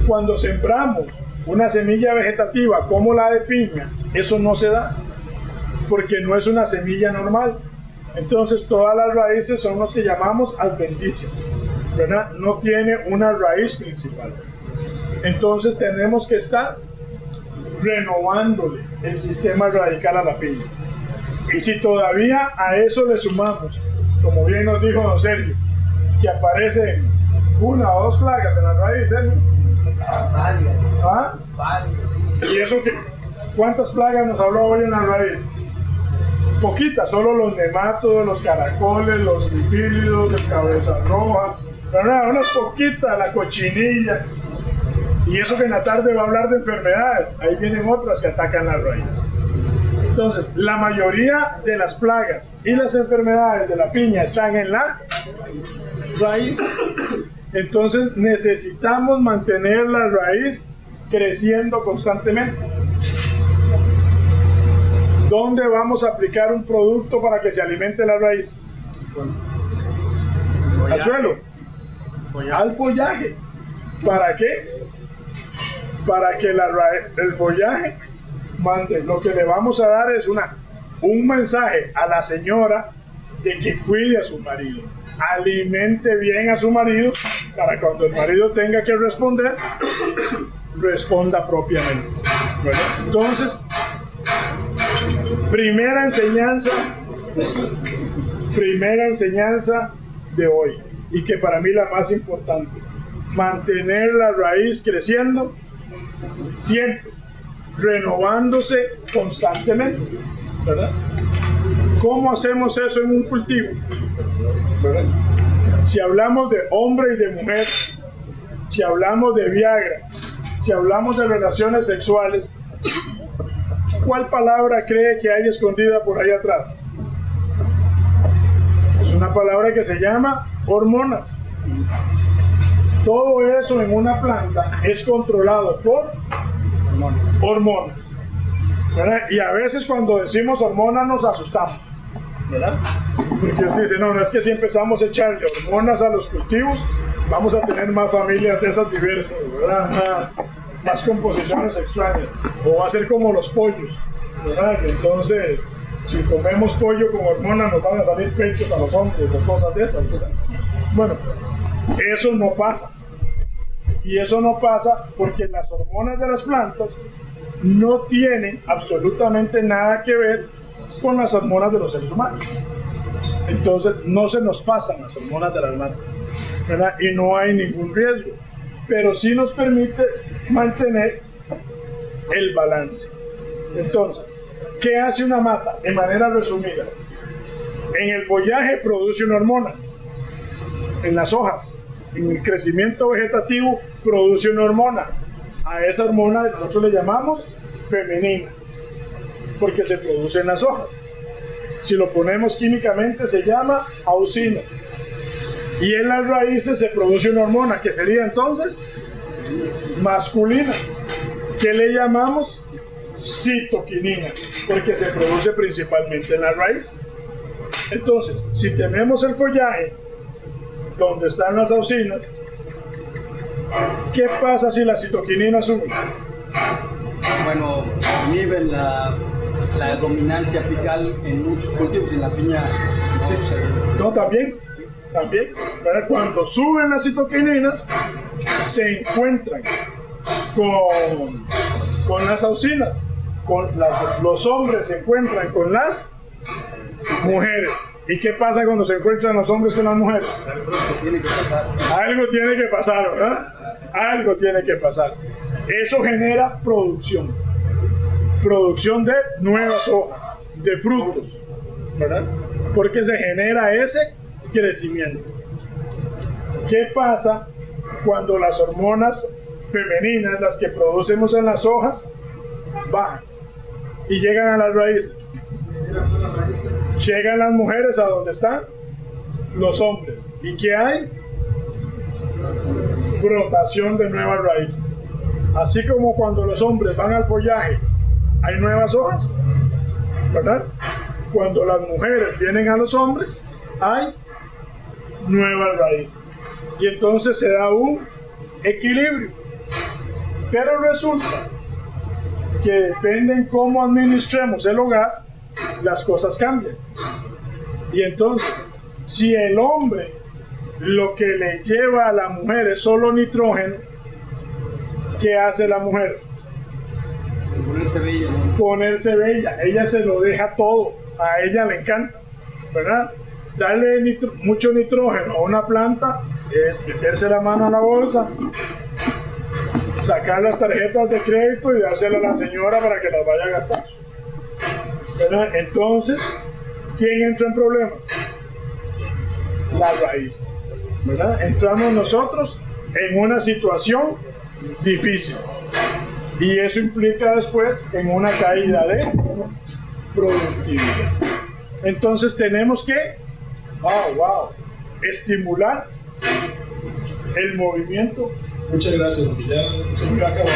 Cuando sembramos una semilla vegetativa como la de piña, eso no se da, porque no es una semilla normal. Entonces todas las raíces son los que llamamos adventicias, ¿verdad? No tiene una raíz principal. Entonces tenemos que estar renovándole el sistema radical a la piña. Y si todavía a eso le sumamos, como bien nos dijo don Sergio, que aparecen 1 o 2 plagas en la raíz, Sergio. ¿Ah? ¿Y eso qué? ¿Cuántas plagas nos habló hoy en la raíz? Poquitas, solo los nematodos, los caracoles, los dipílidos, el cabeza roja, ¿verdad? Unas poquitas, la cochinilla. Y eso que en la tarde va a hablar de enfermedades, ahí vienen otras que atacan la raíz. Entonces, la mayoría de las plagas y las enfermedades de la piña están en la raíz. Entonces, necesitamos mantener la raíz creciendo constantemente. ¿Dónde vamos a aplicar un producto para que se alimente la raíz? Al suelo. Al follaje. ¿Para qué? Para que el follaje mande. Lo que le vamos a dar es un mensaje a la señora de que cuide a su marido. Alimente bien a su marido para cuando el marido tenga que responder, responda propiamente. Bueno, entonces, primera enseñanza de hoy, y que para mí la más importante: mantener la raíz creciendo siempre, renovándose constantemente. ¿verdad? ¿Cómo hacemos eso en un cultivo? ¿Verdad? Si hablamos de hombre y de mujer, si hablamos de Viagra, si hablamos de relaciones sexuales, ¿cuál palabra cree que hay escondida por ahí atrás? Es una palabra que se llama hormonas. Todo eso en una planta es controlado por hormonas, ¿verdad? Y a veces cuando decimos hormonas nos asustamos, ¿verdad? Porque usted dice, no es que si empezamos a echarle hormonas a los cultivos, vamos a tener más familias de esas diversas, ¿verdad? Más composiciones extrañas. O va a ser como los pollos, ¿verdad? Entonces, si comemos pollo con hormonas, nos van a salir pechos a los hombres o cosas de esas, ¿verdad? Bueno, eso no pasa. Y eso no pasa porque las hormonas de las plantas no tienen absolutamente nada que ver con las hormonas de los seres humanos. Entonces no se nos pasan las hormonas de las plantas, ¿verdad? Y no hay ningún riesgo, pero sí nos permite mantener el balance. Entonces, ¿qué hace una mata? De manera resumida, en el follaje produce una hormona, en las hojas, en el crecimiento vegetativo produce una hormona. A esa hormona nosotros le llamamos femenina, porque se produce en las hojas. Si lo ponemos químicamente se llama auxina. Y en las raíces se produce una hormona que sería entonces masculina, que le llamamos citoquinina, porque se produce principalmente en la raíz. Entonces, si tenemos el follaje donde están las auxinas, ¿qué pasa si la citoquinina sube? Bueno, inhiben la dominancia apical en muchos cultivos, en la piña. No, también. ¿Verdad? Cuando suben las citoquininas, se encuentran con las auxinas. Los hombres se encuentran con las mujeres. ¿Y qué pasa cuando se encuentran los hombres con las mujeres? Algo tiene que pasar, ¿verdad? Algo tiene que pasar. Eso genera producción. Producción de nuevas hojas, de frutos, ¿verdad? Porque se genera ese crecimiento. ¿Qué pasa cuando las hormonas femeninas, las que producemos en las hojas, bajan y llegan a las raíces? Llegan las mujeres a donde están los hombres. ¿Y qué hay? Brotación de nuevas raíces. Así como cuando los hombres van al follaje, hay nuevas hojas, ¿verdad? Cuando las mujeres vienen a los hombres, hay nuevas raíces. Y entonces se da un equilibrio. Pero resulta que depende en cómo administremos el hogar, las cosas cambian. Y entonces, si el hombre lo que le lleva a la mujer es solo nitrógeno, ¿qué hace la mujer? Ponerse bella, ¿no? Ponerse bella. Ella se lo deja todo. A ella le encanta, ¿verdad? Darle mucho nitrógeno a una planta es meterse la mano a la bolsa, sacar las tarjetas de crédito y dársela a la señora para que las vaya a gastar, ¿verdad? Entonces, ¿quién entra en problemas? La raíz, ¿verdad? Entramos nosotros en una situación difícil y eso implica después en una caída de productividad. Entonces tenemos que estimular el movimiento. Muchas gracias, porque ya se me acabó.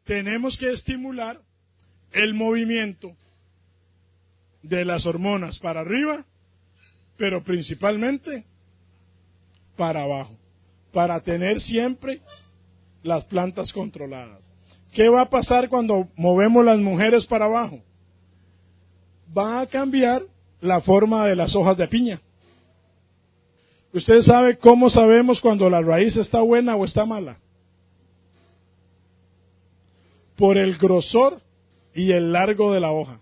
Tenemos que estimular el movimiento de las hormonas para arriba, pero principalmente para abajo, para tener siempre las plantas controladas. ¿Qué va a pasar cuando movemos las mujeres para abajo? Va a cambiar la forma de las hojas de piña. ¿Usted sabe cómo sabemos cuando la raíz está buena o está mala? Por el grosor y el largo de la hoja.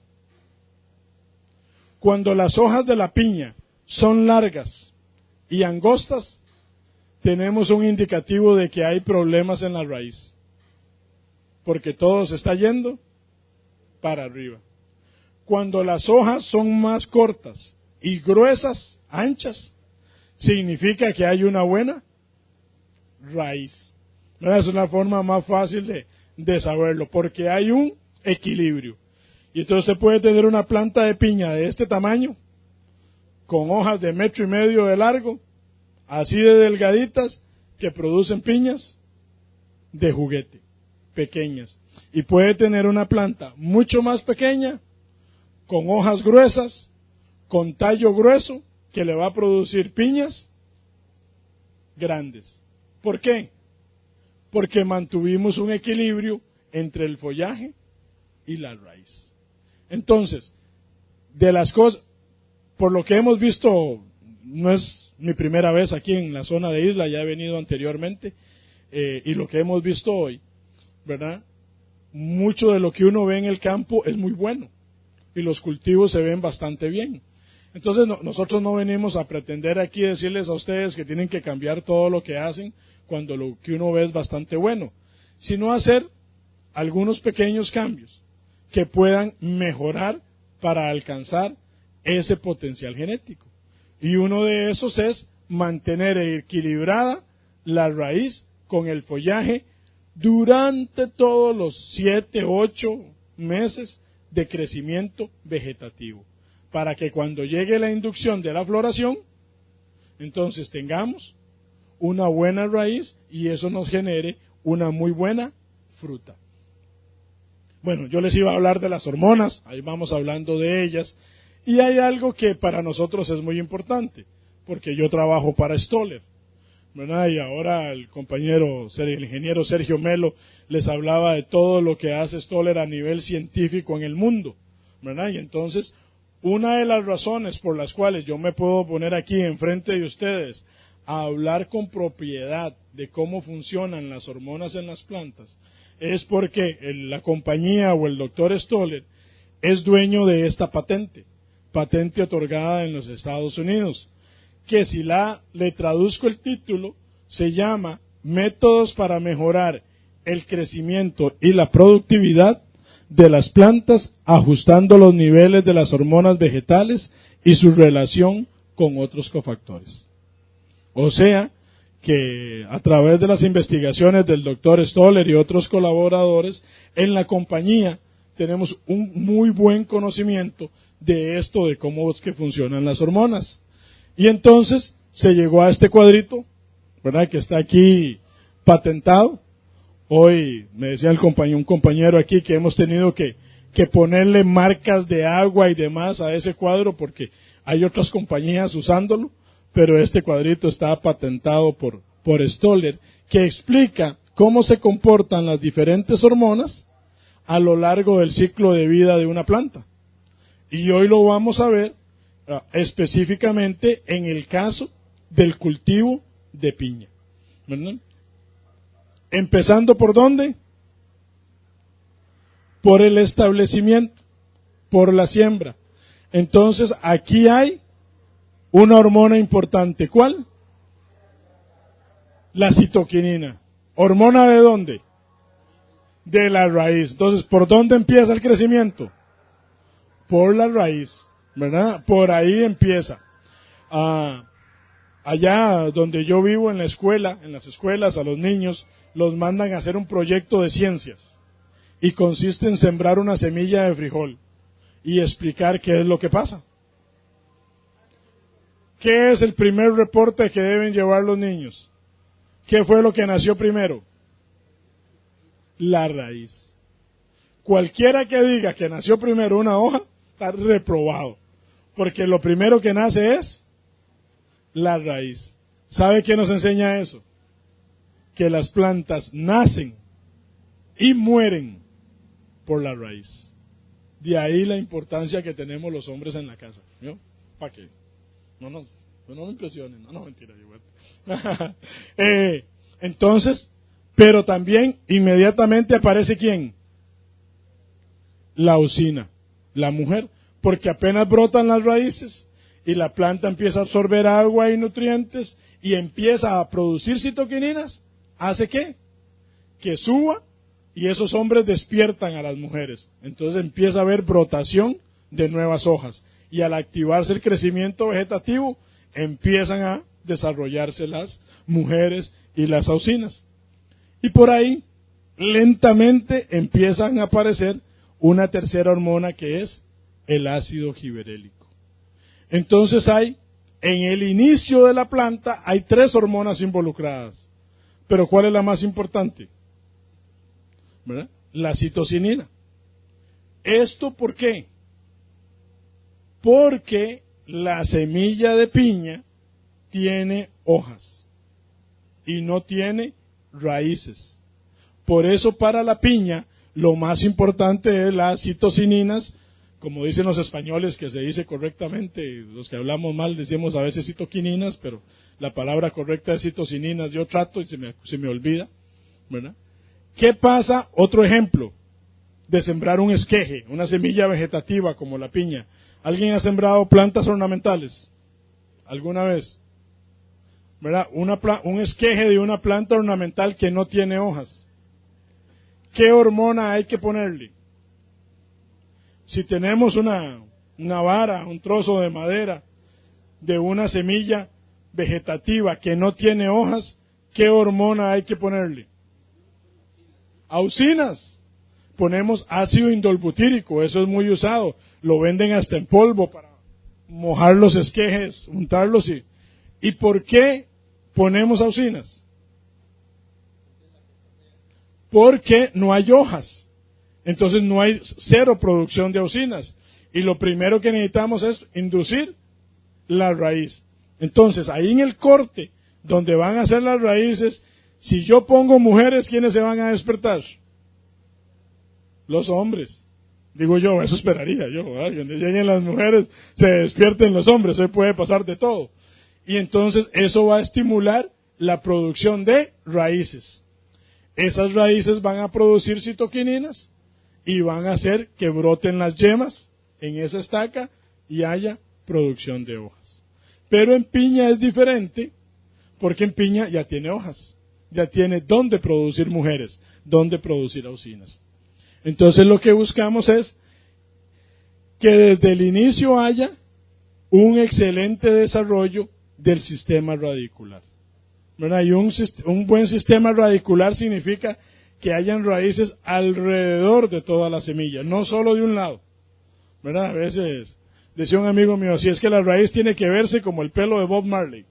Cuando las hojas de la piña son largas y angostas, tenemos un indicativo de que hay problemas en la raíz, porque todo se está yendo para arriba. Cuando las hojas son más cortas y gruesas, anchas, significa que hay una buena raíz. ¿Verdad? Es una forma más fácil de saberlo, porque hay un equilibrio. Y entonces usted puede tener una planta de piña de este tamaño, con hojas de 1,5 metros de largo, así de delgaditas, que producen piñas de juguete, pequeñas. Y puede tener una planta mucho más pequeña, con hojas gruesas, con tallo grueso, que le va a producir piñas grandes. ¿Por qué? Porque mantuvimos un equilibrio entre el follaje y la raíz. Entonces, de las cosas, por lo que hemos visto, no es mi primera vez aquí en la zona de Isla, ya he venido anteriormente, y lo que hemos visto hoy, ¿verdad? Mucho de lo que uno ve en el campo es muy bueno, y los cultivos se ven bastante bien. Entonces nosotros no venimos a pretender aquí decirles a ustedes que tienen que cambiar todo lo que hacen cuando lo que uno ve es bastante bueno, sino hacer algunos pequeños cambios que puedan mejorar para alcanzar ese potencial genético. Y uno de esos es mantener equilibrada la raíz con el follaje durante todos los 7, 8 meses de crecimiento vegetativo, para que cuando llegue la inducción de la floración, entonces tengamos una buena raíz y eso nos genere una muy buena fruta. Bueno, yo les iba a hablar de las hormonas, ahí vamos hablando de ellas, y hay algo que para nosotros es muy importante, porque yo trabajo para Stoller, ¿verdad? Y ahora el ingeniero Sergio Melo les hablaba de todo lo que hace Stoller a nivel científico en el mundo, ¿verdad? Y entonces, una de las razones por las cuales yo me puedo poner aquí enfrente de ustedes a hablar con propiedad de cómo funcionan las hormonas en las plantas es porque la compañía o el doctor Stoller es dueño de esta patente otorgada en los Estados Unidos, que si le traduzco el título, se llama Métodos para mejorar el crecimiento y la productividad de las plantas ajustando los niveles de las hormonas vegetales y su relación con otros cofactores. O sea, que a través de las investigaciones del doctor Stoller y otros colaboradores, en la compañía tenemos un muy buen conocimiento de esto, de cómo es que funcionan las hormonas. Y entonces se llegó a este cuadrito, ¿verdad?, que está aquí patentado. Hoy me decía un compañero aquí que hemos tenido que ponerle marcas de agua y demás a ese cuadro porque hay otras compañías usándolo, pero este cuadrito está patentado por Stoller, que explica cómo se comportan las diferentes hormonas a lo largo del ciclo de vida de una planta. Y hoy lo vamos a ver específicamente en el caso del cultivo de piña, ¿verdad? Empezando por ¿dónde? Por el establecimiento, por la siembra. Entonces aquí hay una hormona importante. ¿Cuál? La citoquinina. ¿Hormona de dónde? De la raíz. Entonces, ¿por dónde empieza el crecimiento? Por la raíz, ¿verdad? Por ahí empieza. Allá donde yo vivo en las escuelas, a los niños los mandan a hacer un proyecto de ciencias y consiste en sembrar una semilla de frijol y explicar qué es lo que pasa. ¿Qué es el primer reporte que deben llevar los niños? ¿Qué fue lo que nació primero? La raíz. Cualquiera que diga que nació primero una hoja, está reprobado, porque lo primero que nace es la raíz. ¿Sabe qué nos enseña eso? Que las plantas nacen y mueren por la raíz. De ahí la importancia que tenemos los hombres en la casa. ¿No? ¿Para qué? No me impresionen. No, mentira. Entonces, pero también inmediatamente aparece ¿quién? La auxina, la mujer, porque apenas brotan las raíces y la planta empieza a absorber agua y nutrientes y empieza a producir citoquininas, ¿hace qué? Que suba y esos hombres despiertan a las mujeres. Entonces empieza a haber brotación de nuevas hojas. Y al activarse el crecimiento vegetativo, empiezan a desarrollarse las mujeres y las auxinas. Y por ahí, lentamente empiezan a aparecer una tercera hormona que es el ácido giberélico. Entonces en el inicio de la planta hay 3 hormonas involucradas. Pero ¿cuál es la más importante? ¿Verdad? La citocinina. ¿Esto por qué? Porque la semilla de piña tiene hojas y no tiene raíces. Por eso para la piña lo más importante es las citocininas, como dicen los españoles, que se dice correctamente, los que hablamos mal decimos a veces citoquininas, pero la palabra correcta es citocininas, yo trato y se me olvida, ¿verdad? ¿Qué pasa? Otro ejemplo de sembrar un esqueje, una semilla vegetativa como la piña. ¿Alguien ha sembrado plantas ornamentales? ¿Alguna vez? ¿Verdad? Un esqueje de una planta ornamental que no tiene hojas. ¿Qué hormona hay que ponerle? Si tenemos una vara, un trozo de madera de una semilla vegetativa que no tiene hojas, ¿qué hormona hay que ponerle? Auxinas. Ponemos ácido indolbutírico, eso es muy usado, lo venden hasta en polvo para mojar los esquejes, untarlos. ¿Y por qué ponemos auxinas? Porque no hay hojas, entonces no hay 0 producción de auxinas, y lo primero que necesitamos es inducir la raíz. Entonces ahí en el corte, donde van a hacer las raíces, si yo pongo mujeres, ¿quiénes se van a despertar? Los hombres. Digo yo, eso esperaría yo, ¿verdad? Cuando lleguen las mujeres, se despierten los hombres, hoy puede pasar de todo. Y entonces eso va a estimular la producción de raíces. Esas raíces van a producir citoquininas y van a hacer que broten las yemas en esa estaca y haya producción de hojas. Pero en piña es diferente, porque en piña ya tiene hojas, ya tiene dónde producir mujeres, dónde producir auxinas. Entonces lo que buscamos es que desde el inicio haya un excelente desarrollo del sistema radicular, ¿verdad? Y un buen sistema radicular significa que hayan raíces alrededor de toda la semilla, no solo de un lado, ¿verdad? A veces decía un amigo mío, si es que la raíz tiene que verse como el pelo de Bob Marley,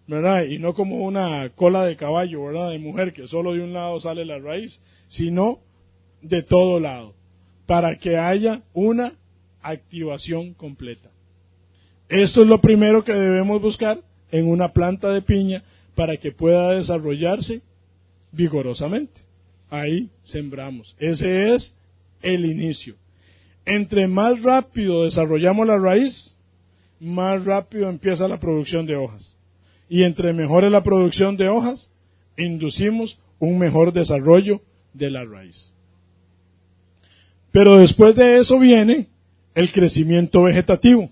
¿verdad? Y no como una cola de caballo, ¿verdad? De mujer, que solo de un lado sale la raíz, sino de todo lado, para que haya una activación completa. Esto es lo primero que debemos buscar en una planta de piña para que pueda desarrollarse vigorosamente. Ahí sembramos. Ese es el inicio. Entre más rápido desarrollamos la raíz, más rápido empieza la producción de hojas. Y entre mejor es la producción de hojas, inducimos un mejor desarrollo de la raíz. Pero después de eso viene el crecimiento vegetativo.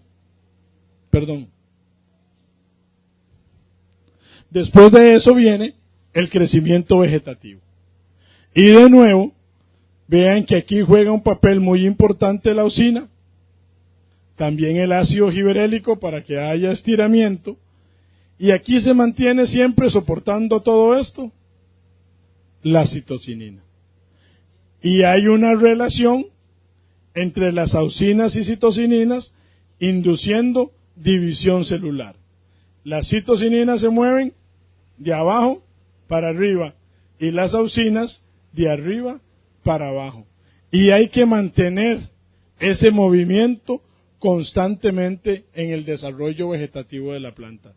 Después de eso viene el crecimiento vegetativo. Y de nuevo, vean que aquí juega un papel muy importante la auxina, también el ácido giberélico para que haya estiramiento, y aquí se mantiene siempre soportando todo esto, la citocinina. Y hay una relación entre las auxinas y citocininas induciendo división celular. Las citocininas se mueven de abajo para arriba y las auxinas de arriba para abajo. Y hay que mantener ese movimiento constantemente en el desarrollo vegetativo de la planta.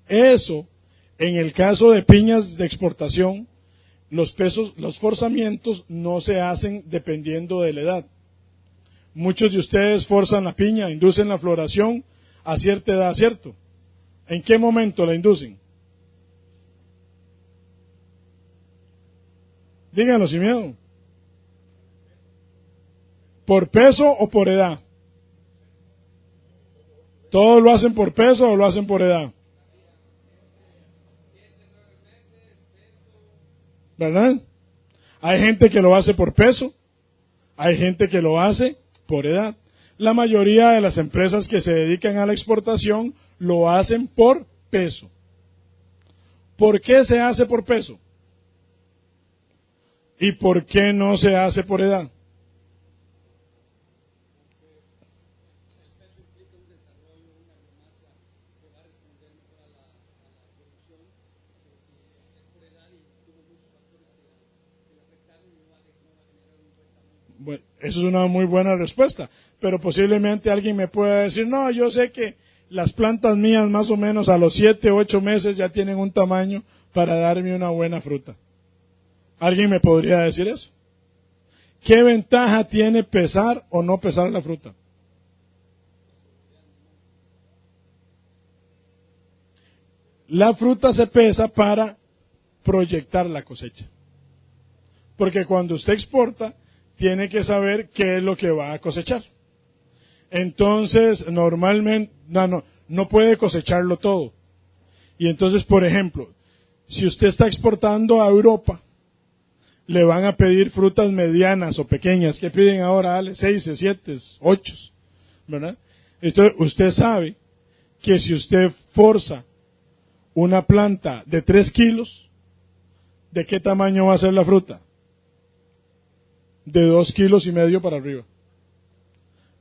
Eso, en el caso de piñas de exportación, los forzamientos no se hacen dependiendo de la edad. Muchos de ustedes forzan la piña, inducen la floración a cierta edad, ¿cierto? ¿En qué momento la inducen? Díganlo sin miedo. ¿Por peso o por edad? ¿Todos lo hacen por peso o lo hacen por edad? ¿Verdad? Hay gente que lo hace por peso, hay gente que lo hace por edad. La mayoría de las empresas que se dedican a la exportación lo hacen por peso. ¿Por qué se hace por peso? ¿Y por qué no se hace por edad? Bueno, eso es una muy buena respuesta, pero posiblemente alguien me pueda decir, no, yo sé que las plantas mías más o menos a los 7 o 8 meses ya tienen un tamaño para darme una buena fruta. ¿Alguien me podría decir eso? ¿Qué ventaja tiene pesar o no pesar la fruta? La fruta se pesa para proyectar la cosecha. Porque cuando usted exporta, tiene que saber qué es lo que va a cosechar. Entonces, normalmente, no puede cosecharlo todo. Y entonces, por ejemplo, si usted está exportando a Europa, le van a pedir frutas medianas o pequeñas. ¿Qué piden ahora, Ale? 6, 7, 8, ¿verdad? Entonces, usted sabe que si usted forza una planta de 3 kilos, ¿de qué tamaño va a ser la fruta? De 2,5 kilos para arriba.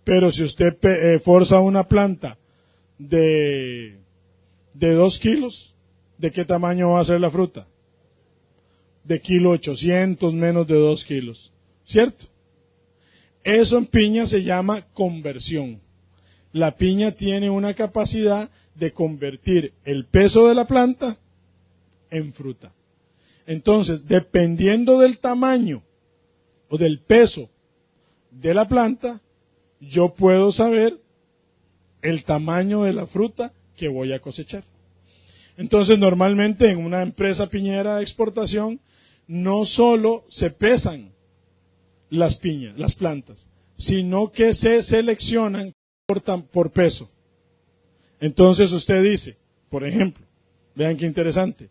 Pero si usted forza una planta de 2 kilos, ¿de qué tamaño va a ser la fruta? De 1,8 kilos, menos de 2 kilos. ¿Cierto? Eso en piña se llama conversión. La piña tiene una capacidad de convertir el peso de la planta en fruta. Entonces, dependiendo del tamaño o del peso de la planta, yo puedo saber el tamaño de la fruta que voy a cosechar. Entonces, normalmente en una empresa piñera de exportación, no solo se pesan las piñas, las plantas, sino que se seleccionan por peso. Entonces usted dice, por ejemplo, vean qué interesante,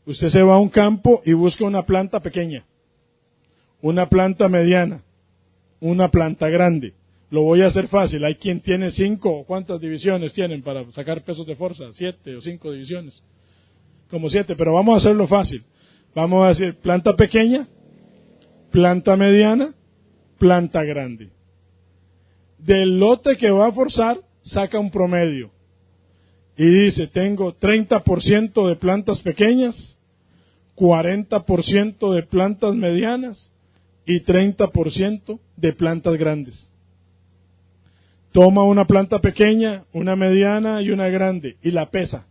usted se va a un campo y busca una planta pequeña, una planta mediana, una planta grande. Lo voy a hacer fácil, hay quien tiene 5, ¿cuántas divisiones tienen para sacar pesos de fuerza? 7 o 5 divisiones, como 7, pero vamos a hacerlo fácil. Vamos a decir planta pequeña, planta mediana, planta grande. Del lote que va a forzar, saca un promedio. Y dice, tengo 30% de plantas pequeñas, 40% de plantas medianas y 30% de plantas grandes. Toma una planta pequeña, una mediana y una grande y la pesa.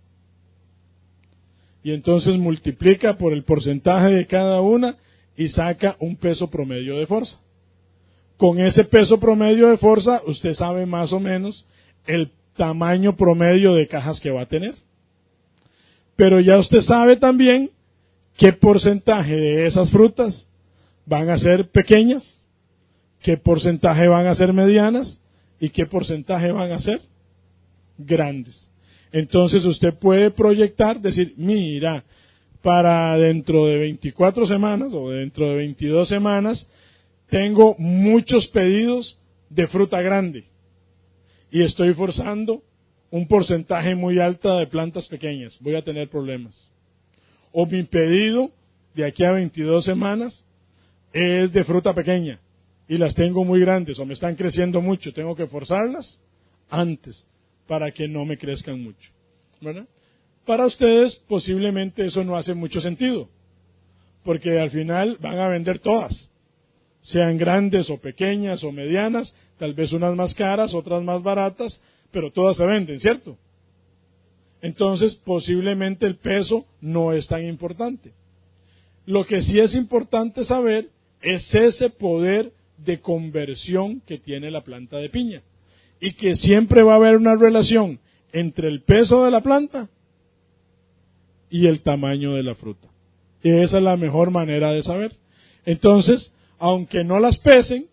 Y entonces multiplica por el porcentaje de cada una y saca un peso promedio de fuerza. Con ese peso promedio de fuerza, usted sabe más o menos el tamaño promedio de cajas que va a tener. Pero ya usted sabe también qué porcentaje de esas frutas van a ser pequeñas, qué porcentaje van a ser medianas y qué porcentaje van a ser grandes. Entonces usted puede proyectar, decir, mira, para dentro de 24 semanas o dentro de 22 semanas, tengo muchos pedidos de fruta grande y estoy forzando un porcentaje muy alto de plantas pequeñas, voy a tener problemas. O mi pedido de aquí a 22 semanas es de fruta pequeña y las tengo muy grandes o me están creciendo mucho, tengo que forzarlas antes para que no me crezcan mucho, ¿verdad? Para ustedes posiblemente eso no hace mucho sentido, porque al final van a vender todas, sean grandes o pequeñas o medianas, tal vez unas más caras, otras más baratas, pero todas se venden, ¿cierto? Entonces posiblemente el peso no es tan importante. Lo que sí es importante saber es ese poder de conversión que tiene la planta de piña. Y que siempre va a haber una relación entre el peso de la planta y el tamaño de la fruta. Y esa es la mejor manera de saber. Entonces, aunque no las pesen,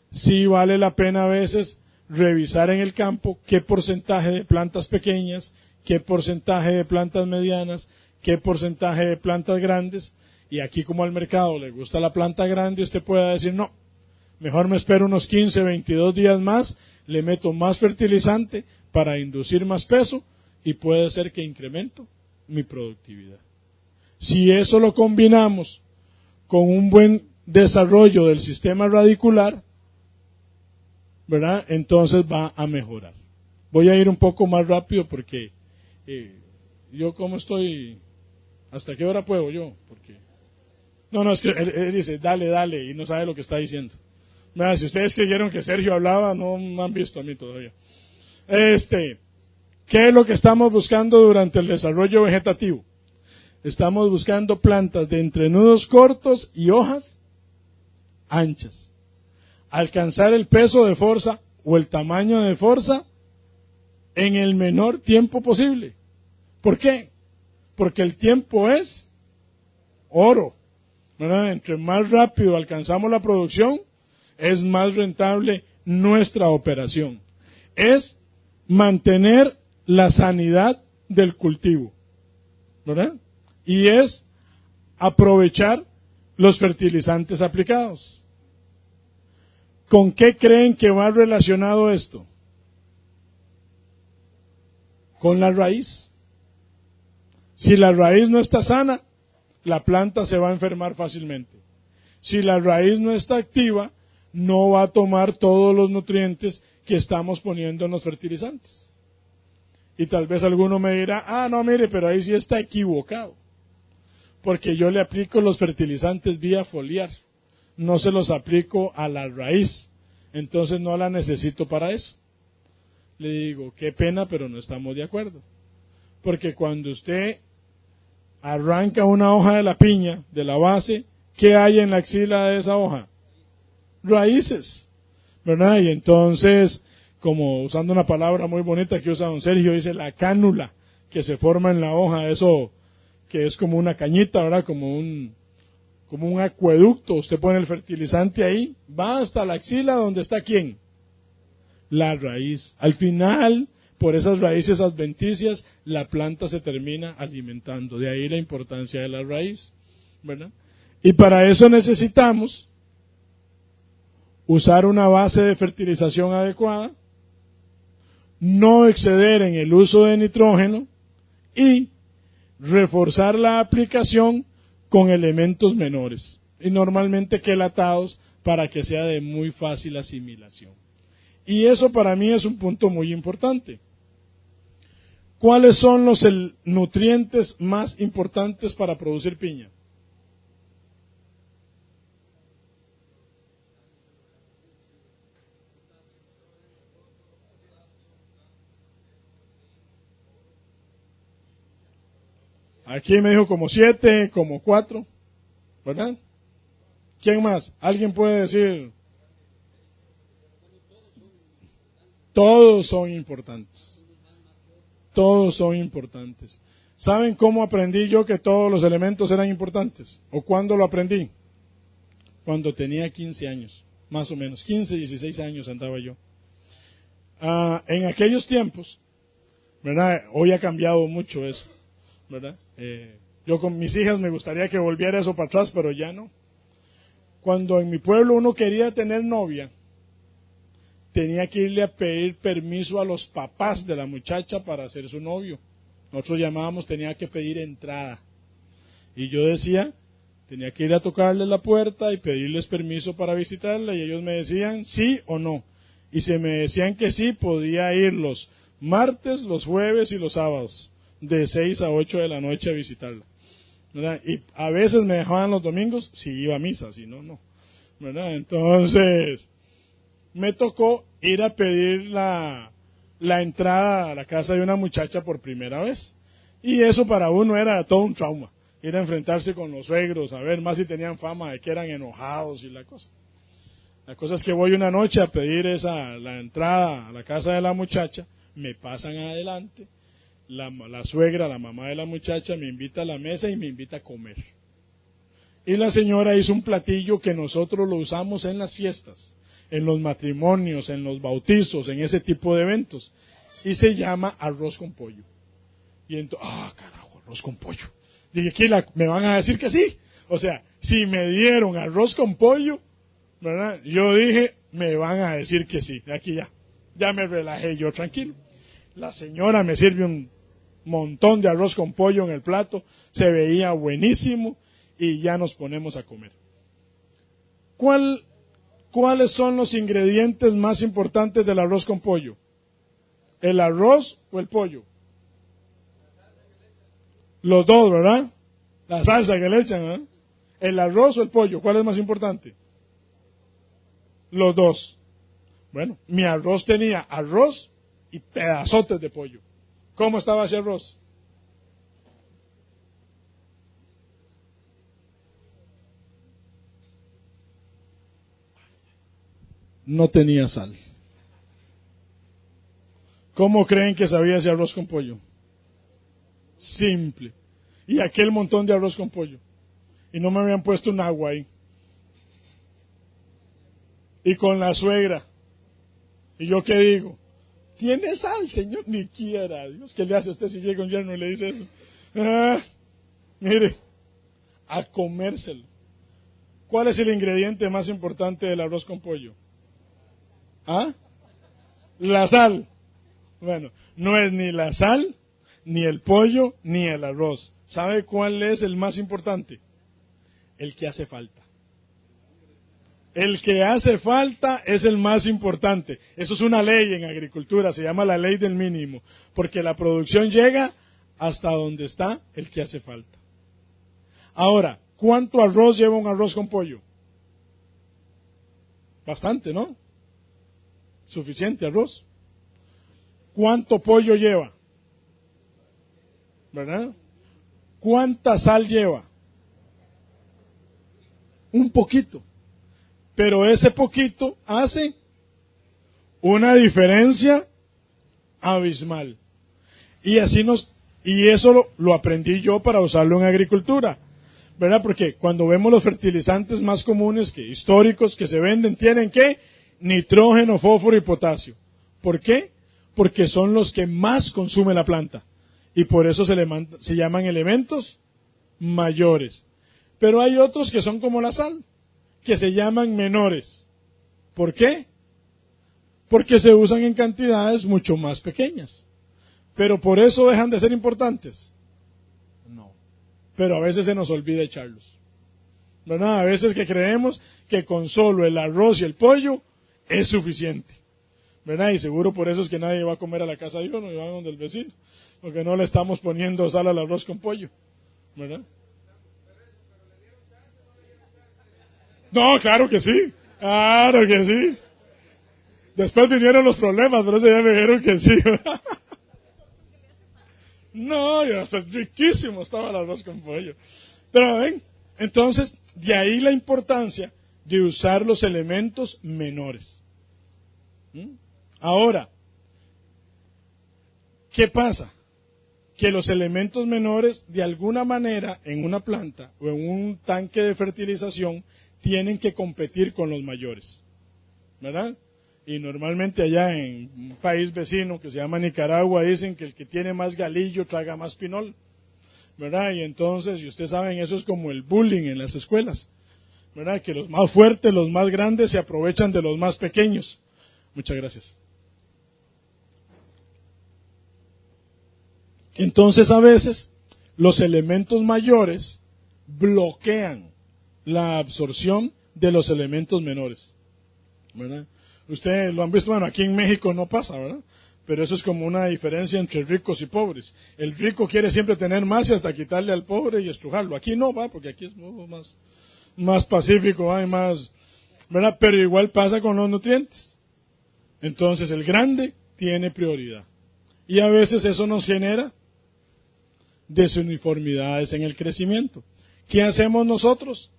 sí vale la pena a veces revisar en el campo qué porcentaje de plantas pequeñas, qué porcentaje de plantas medianas, qué porcentaje de plantas grandes. Y aquí como al mercado le gusta la planta grande, usted puede decir, no, Mejor me espero unos 15, 22 días más, le meto más fertilizante para inducir más peso y puede ser que incremento mi productividad. Si eso lo combinamos con un buen desarrollo del sistema radicular, ¿verdad? Entonces va a mejorar. Voy a ir un poco más rápido porque yo como estoy, ¿hasta qué hora puedo yo? Porque no, es que él dice, dale, y no sabe lo que está diciendo. Mira, si ustedes creyeron que Sergio hablaba, no me han visto a mí todavía. ¿Qué es lo que estamos buscando durante el desarrollo vegetativo? Estamos buscando plantas de entrenudos cortos y hojas anchas. Alcanzar el peso de fuerza o el tamaño de fuerza en el menor tiempo posible. ¿Por qué? Porque el tiempo es oro, ¿verdad? Entre más rápido alcanzamos la producción, es más rentable nuestra operación. Es mantener la sanidad del cultivo, ¿verdad? Y es aprovechar los fertilizantes aplicados. ¿Con qué creen que va relacionado esto? Con la raíz. Si la raíz no está sana, la planta se va a enfermar fácilmente. Si la raíz no está activa, no va a tomar todos los nutrientes que estamos poniendo en los fertilizantes. Y tal vez alguno me dirá, no mire, pero ahí sí está equivocado. Porque yo le aplico los fertilizantes vía foliar, no se los aplico a la raíz, entonces no la necesito para eso. Le digo, qué pena, pero no estamos de acuerdo. Porque cuando usted arranca una hoja de la piña, de la base, ¿qué hay en la axila de esa hoja? Raíces, ¿verdad? Y entonces, como usando una palabra muy bonita que usa don Sergio, dice la cánula que se forma en la hoja, eso que es como una cañita, ¿verdad? Como un acueducto, usted pone el fertilizante ahí, va hasta la axila donde está ¿quién? La raíz. Al final, por esas raíces adventicias, la planta se termina alimentando. De ahí la importancia de la raíz, ¿verdad? Y para eso necesitamos usar una base de fertilización adecuada, no exceder en el uso de nitrógeno y reforzar la aplicación con elementos menores y normalmente quelatados para que sea de muy fácil asimilación. Y eso para mí es un punto muy importante. ¿Cuáles son los nutrientes más importantes para producir piña? Aquí me dijo como 7, como 4, ¿verdad? ¿Quién más? ¿Alguien puede decir? Todos son importantes. Todos son importantes. ¿Saben cómo aprendí yo que todos los elementos eran importantes? ¿O cuándo lo aprendí? Cuando tenía 15 años, más o menos. 15, 16 años andaba yo. En aquellos tiempos, ¿verdad? Hoy ha cambiado mucho eso, ¿verdad? Yo con mis hijas me gustaría que volviera eso para atrás, pero ya no. Cuando en mi pueblo uno quería tener novia, tenía que irle a pedir permiso a los papás de la muchacha para ser su novio. Nosotros llamábamos, tenía que pedir entrada. Y yo decía, tenía que ir a tocarles la puerta y pedirles permiso para visitarla, y ellos me decían sí o no. Y si me decían que sí, podía ir los martes, los jueves y los sábados, de 6 a 8 de la noche a visitarla, ¿verdad? Y a veces me dejaban los domingos si iba a misa, si no, no, ¿verdad? Entonces, me tocó ir a pedir la entrada a la casa de una muchacha por primera vez. Y eso para uno era todo un trauma, ir a enfrentarse con los suegros, a ver más si tenían fama de que eran enojados y la cosa. La cosa es que voy una noche a pedir la entrada a la casa de la muchacha, me pasan adelante, la suegra, la mamá de la muchacha, me invita a la mesa y me invita a comer. Y la señora hizo un platillo que nosotros lo usamos en las fiestas, en los matrimonios, en los bautizos, en ese tipo de eventos. Y se llama arroz con pollo. Y entonces, carajo, arroz con pollo. Dije, ¿qué me van a decir que sí? O sea, si me dieron arroz con pollo, ¿verdad? Yo dije, me van a decir que sí. Aquí ya me relajé yo tranquilo. La señora me sirve un montón de arroz con pollo en el plato, se veía buenísimo y ya nos ponemos a comer. ¿Cuáles son los ingredientes más importantes del arroz con pollo? ¿El arroz o el pollo? Los dos, ¿verdad? La salsa que le echan, ¿verdad? ¿El arroz o el pollo? ¿Cuál es más importante? Los dos. Bueno, mi arroz tenía arroz y pedazotes de pollo. ¿Cómo estaba ese arroz? No tenía sal. ¿Cómo creen que sabía ese arroz con pollo? Simple. Y aquel montón de arroz con pollo. Y no me habían puesto un agua ahí. Y con la suegra. ¿Y yo qué digo? ¿Tiene sal, señor? Ni quiera. Dios, ¿qué le hace a usted si llega un yerno y le dice eso? Mire, a comérselo. ¿Cuál es el ingrediente más importante del arroz con pollo? ¿Ah? La sal. Bueno, no es ni la sal, ni el pollo, ni el arroz. ¿Sabe cuál es el más importante? El que hace falta. El que hace falta es el más importante. Eso es una ley en agricultura, se llama la ley del mínimo, porque la producción llega hasta donde está el que hace falta. Ahora, ¿cuánto arroz lleva un arroz con pollo? Bastante, ¿no? Suficiente arroz. ¿Cuánto pollo lleva? ¿Verdad? ¿Cuánta sal lleva? Un poquito. Pero ese poquito hace una diferencia abismal. Y eso lo aprendí yo para usarlo en agricultura. ¿Verdad? Porque cuando vemos los fertilizantes más comunes históricos que se venden, tienen ¿qué? Nitrógeno, fósforo y potasio. ¿Por qué? Porque son los que más consume la planta. Y por eso se llaman elementos mayores. Pero hay otros que son como la sal, que se llaman menores. ¿Por qué? Porque se usan en cantidades mucho más pequeñas. ¿Pero por eso dejan de ser importantes? No. Pero a veces se nos olvida echarlos. ¿Verdad? A veces que creemos que con solo el arroz y el pollo es suficiente. ¿Verdad? Y seguro por eso es que nadie va a comer a la casa de uno y va a donde el vecino. Porque no le estamos poniendo sal al arroz con pollo. ¿Verdad? No, claro que sí. Claro que sí. Después vinieron los problemas, pero eso ya me dijeron que sí. No, ya pues, riquísimo estaba el arroz con pollo. Pero ven, entonces, de ahí la importancia de usar los elementos menores. Ahora, ¿qué pasa? Que los elementos menores, de alguna manera, en una planta o en un tanque de fertilización, tienen que competir con los mayores, ¿verdad? Y normalmente allá en un país vecino que se llama Nicaragua dicen que el que tiene más galillo traga más pinol, ¿verdad? Y entonces, y ustedes saben, eso es como el bullying en las escuelas, ¿verdad? Que los más fuertes, los más grandes se aprovechan de los más pequeños. Muchas gracias. Entonces a veces los elementos mayores bloquean la absorción de los elementos menores, ¿verdad? Ustedes lo han visto, bueno, aquí en México no pasa, ¿verdad? Pero eso es como una diferencia entre ricos y pobres. El rico quiere siempre tener más y hasta quitarle al pobre y estrujarlo. Aquí no va, porque aquí es más pacífico, hay más, ¿verdad? Pero igual pasa con los nutrientes. Entonces el grande tiene prioridad. Y a veces eso nos genera desuniformidades en el crecimiento. ¿Qué hacemos nosotros?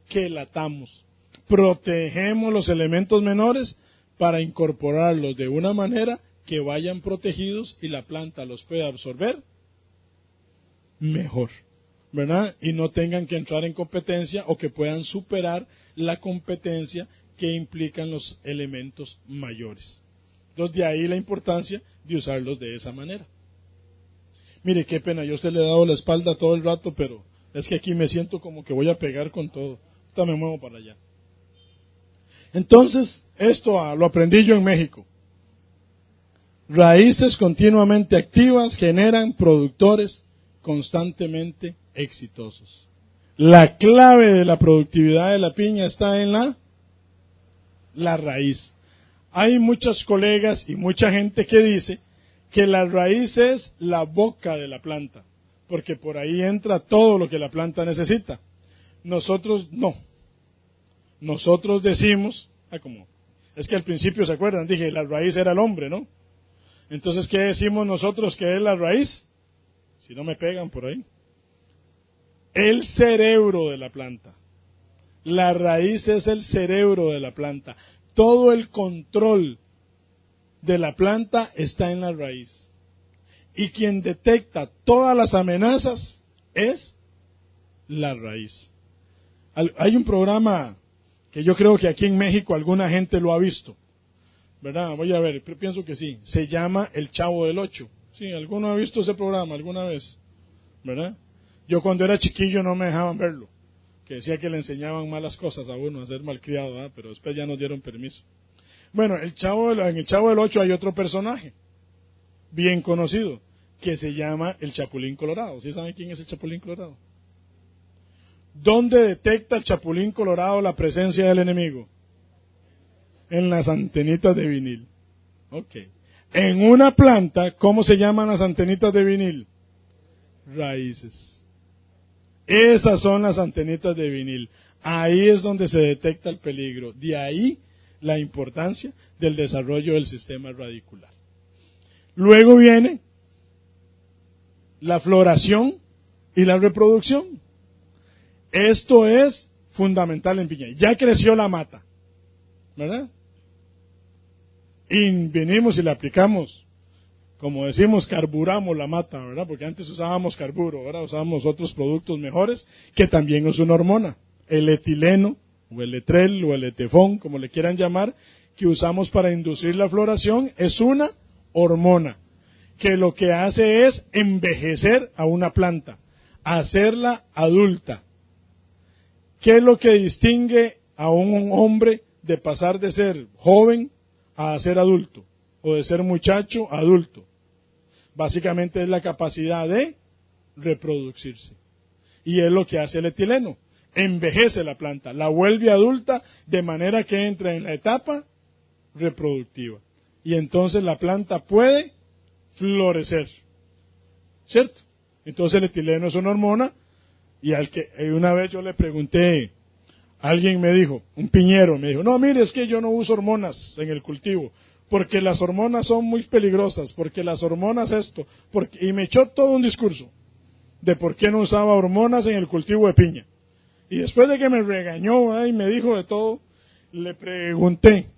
Que latamos, protegemos los elementos menores para incorporarlos de una manera que vayan protegidos y la planta los pueda absorber mejor, ¿verdad? Y no tengan que entrar en competencia o que puedan superar la competencia que implican los elementos mayores. Entonces de ahí la importancia de usarlos de esa manera. Mire, qué pena, yo a usted le he dado la espalda todo el rato, pero es que aquí me siento como que voy a pegar con todo. Ahorita me muevo para allá. Entonces, esto lo aprendí yo en México. Raíces continuamente activas generan productores constantemente exitosos. La clave de la productividad de la piña está en la raíz. Hay muchos colegas y mucha gente que dice que la raíz es la boca de la planta, porque por ahí entra todo lo que la planta necesita. Nosotros no. Nosotros decimos, es que al principio se acuerdan, dije, la raíz era el hombre, ¿no? Entonces, ¿qué decimos nosotros que es la raíz? Si no me pegan por ahí. El cerebro de la planta. La raíz es el cerebro de la planta. Todo el control de la planta está en la raíz. Y quien detecta todas las amenazas es la raíz. Hay un programa que yo creo que aquí en México alguna gente lo ha visto, ¿verdad? Voy a ver, pero pienso que sí. Se llama El Chavo del Ocho. Sí, ¿alguno ha visto ese programa alguna vez? ¿Verdad? Yo cuando era chiquillo no me dejaban verlo, que decía que le enseñaban malas cosas a uno, a ser malcriado, ¿verdad? Pero después ya nos dieron permiso. Bueno, en el Chavo del Ocho hay otro personaje, bien conocido, que se llama el Chapulín Colorado. ¿Sí saben quién es el Chapulín Colorado? ¿Dónde detecta el Chapulín Colorado la presencia del enemigo? En las antenitas de vinil. Ok. En una planta, ¿cómo se llaman las antenitas de vinil? Raíces. Esas son las antenitas de vinil. Ahí es donde se detecta el peligro. De ahí la importancia del desarrollo del sistema radicular. Luego viene la floración y la reproducción. Esto es fundamental en piña. Ya creció la mata, ¿verdad? Y venimos y le aplicamos, como decimos, carburamos la mata, ¿verdad? Porque antes usábamos carburo, ahora usamos otros productos mejores, que también es una hormona. El etileno, o el etrel, o el etefón, como le quieran llamar, que usamos para inducir la floración, es una hormona, que lo que hace es envejecer a una planta, hacerla adulta. ¿Qué es lo que distingue a un hombre de pasar de ser joven a ser adulto? O de ser muchacho a adulto. Básicamente es la capacidad de reproducirse. Y es lo que hace el etileno. Envejece la planta, la vuelve adulta de manera que entra en la etapa reproductiva. Y entonces la planta puede florecer. ¿Cierto? Entonces el etileno es una hormona. Y una vez yo le pregunté, alguien me dijo, un piñero me dijo, no, mire, es que yo no uso hormonas en el cultivo, porque las hormonas son muy peligrosas, porque las hormonas esto, y me echó todo un discurso de por qué no usaba hormonas en el cultivo de piña. Y después de que me regañó y me dijo de todo, le pregunté,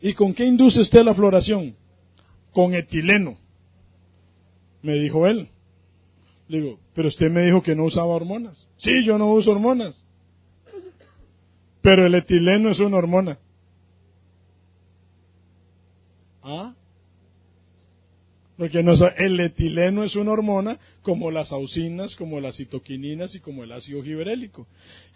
¿y con qué induce usted la floración? Con etileno, me dijo él. Le digo, pero usted me dijo que no usaba hormonas. Sí, yo no uso hormonas. Pero el etileno es una hormona. ¿Ah? Porque el etileno es una hormona como las auxinas, como las citoquininas y como el ácido giberélico.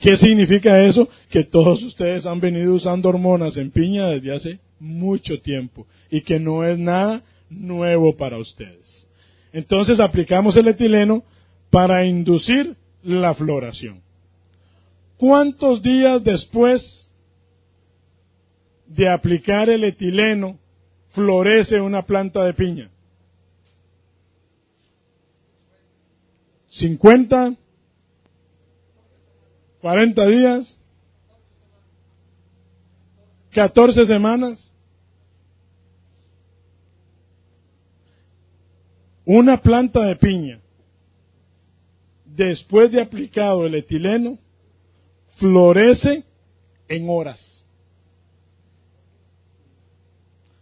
¿Qué significa eso? Que todos ustedes han venido usando hormonas en piña desde hace mucho tiempo y que no es nada nuevo para ustedes. Entonces aplicamos el etileno para inducir la floración. ¿Cuántos días después de aplicar el etileno florece una planta de piña? 50, 40 días, 14 semanas. Una planta de piña, después de aplicado el etileno, florece en horas.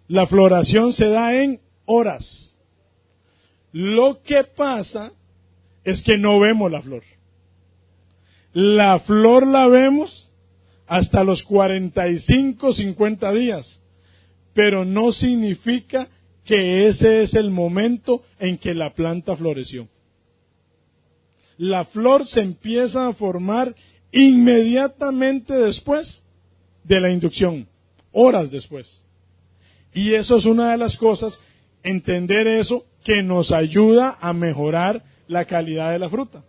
La floración se da en horas. Lo que pasa es que no vemos la flor. La flor la vemos hasta los 45, 50 días, pero no significa que ese es el momento en que la planta floreció. La flor se empieza a formar inmediatamente después de la inducción, horas después. Y eso es una de las cosas, entender eso, que nos ayuda a mejorar la calidad de la fruta.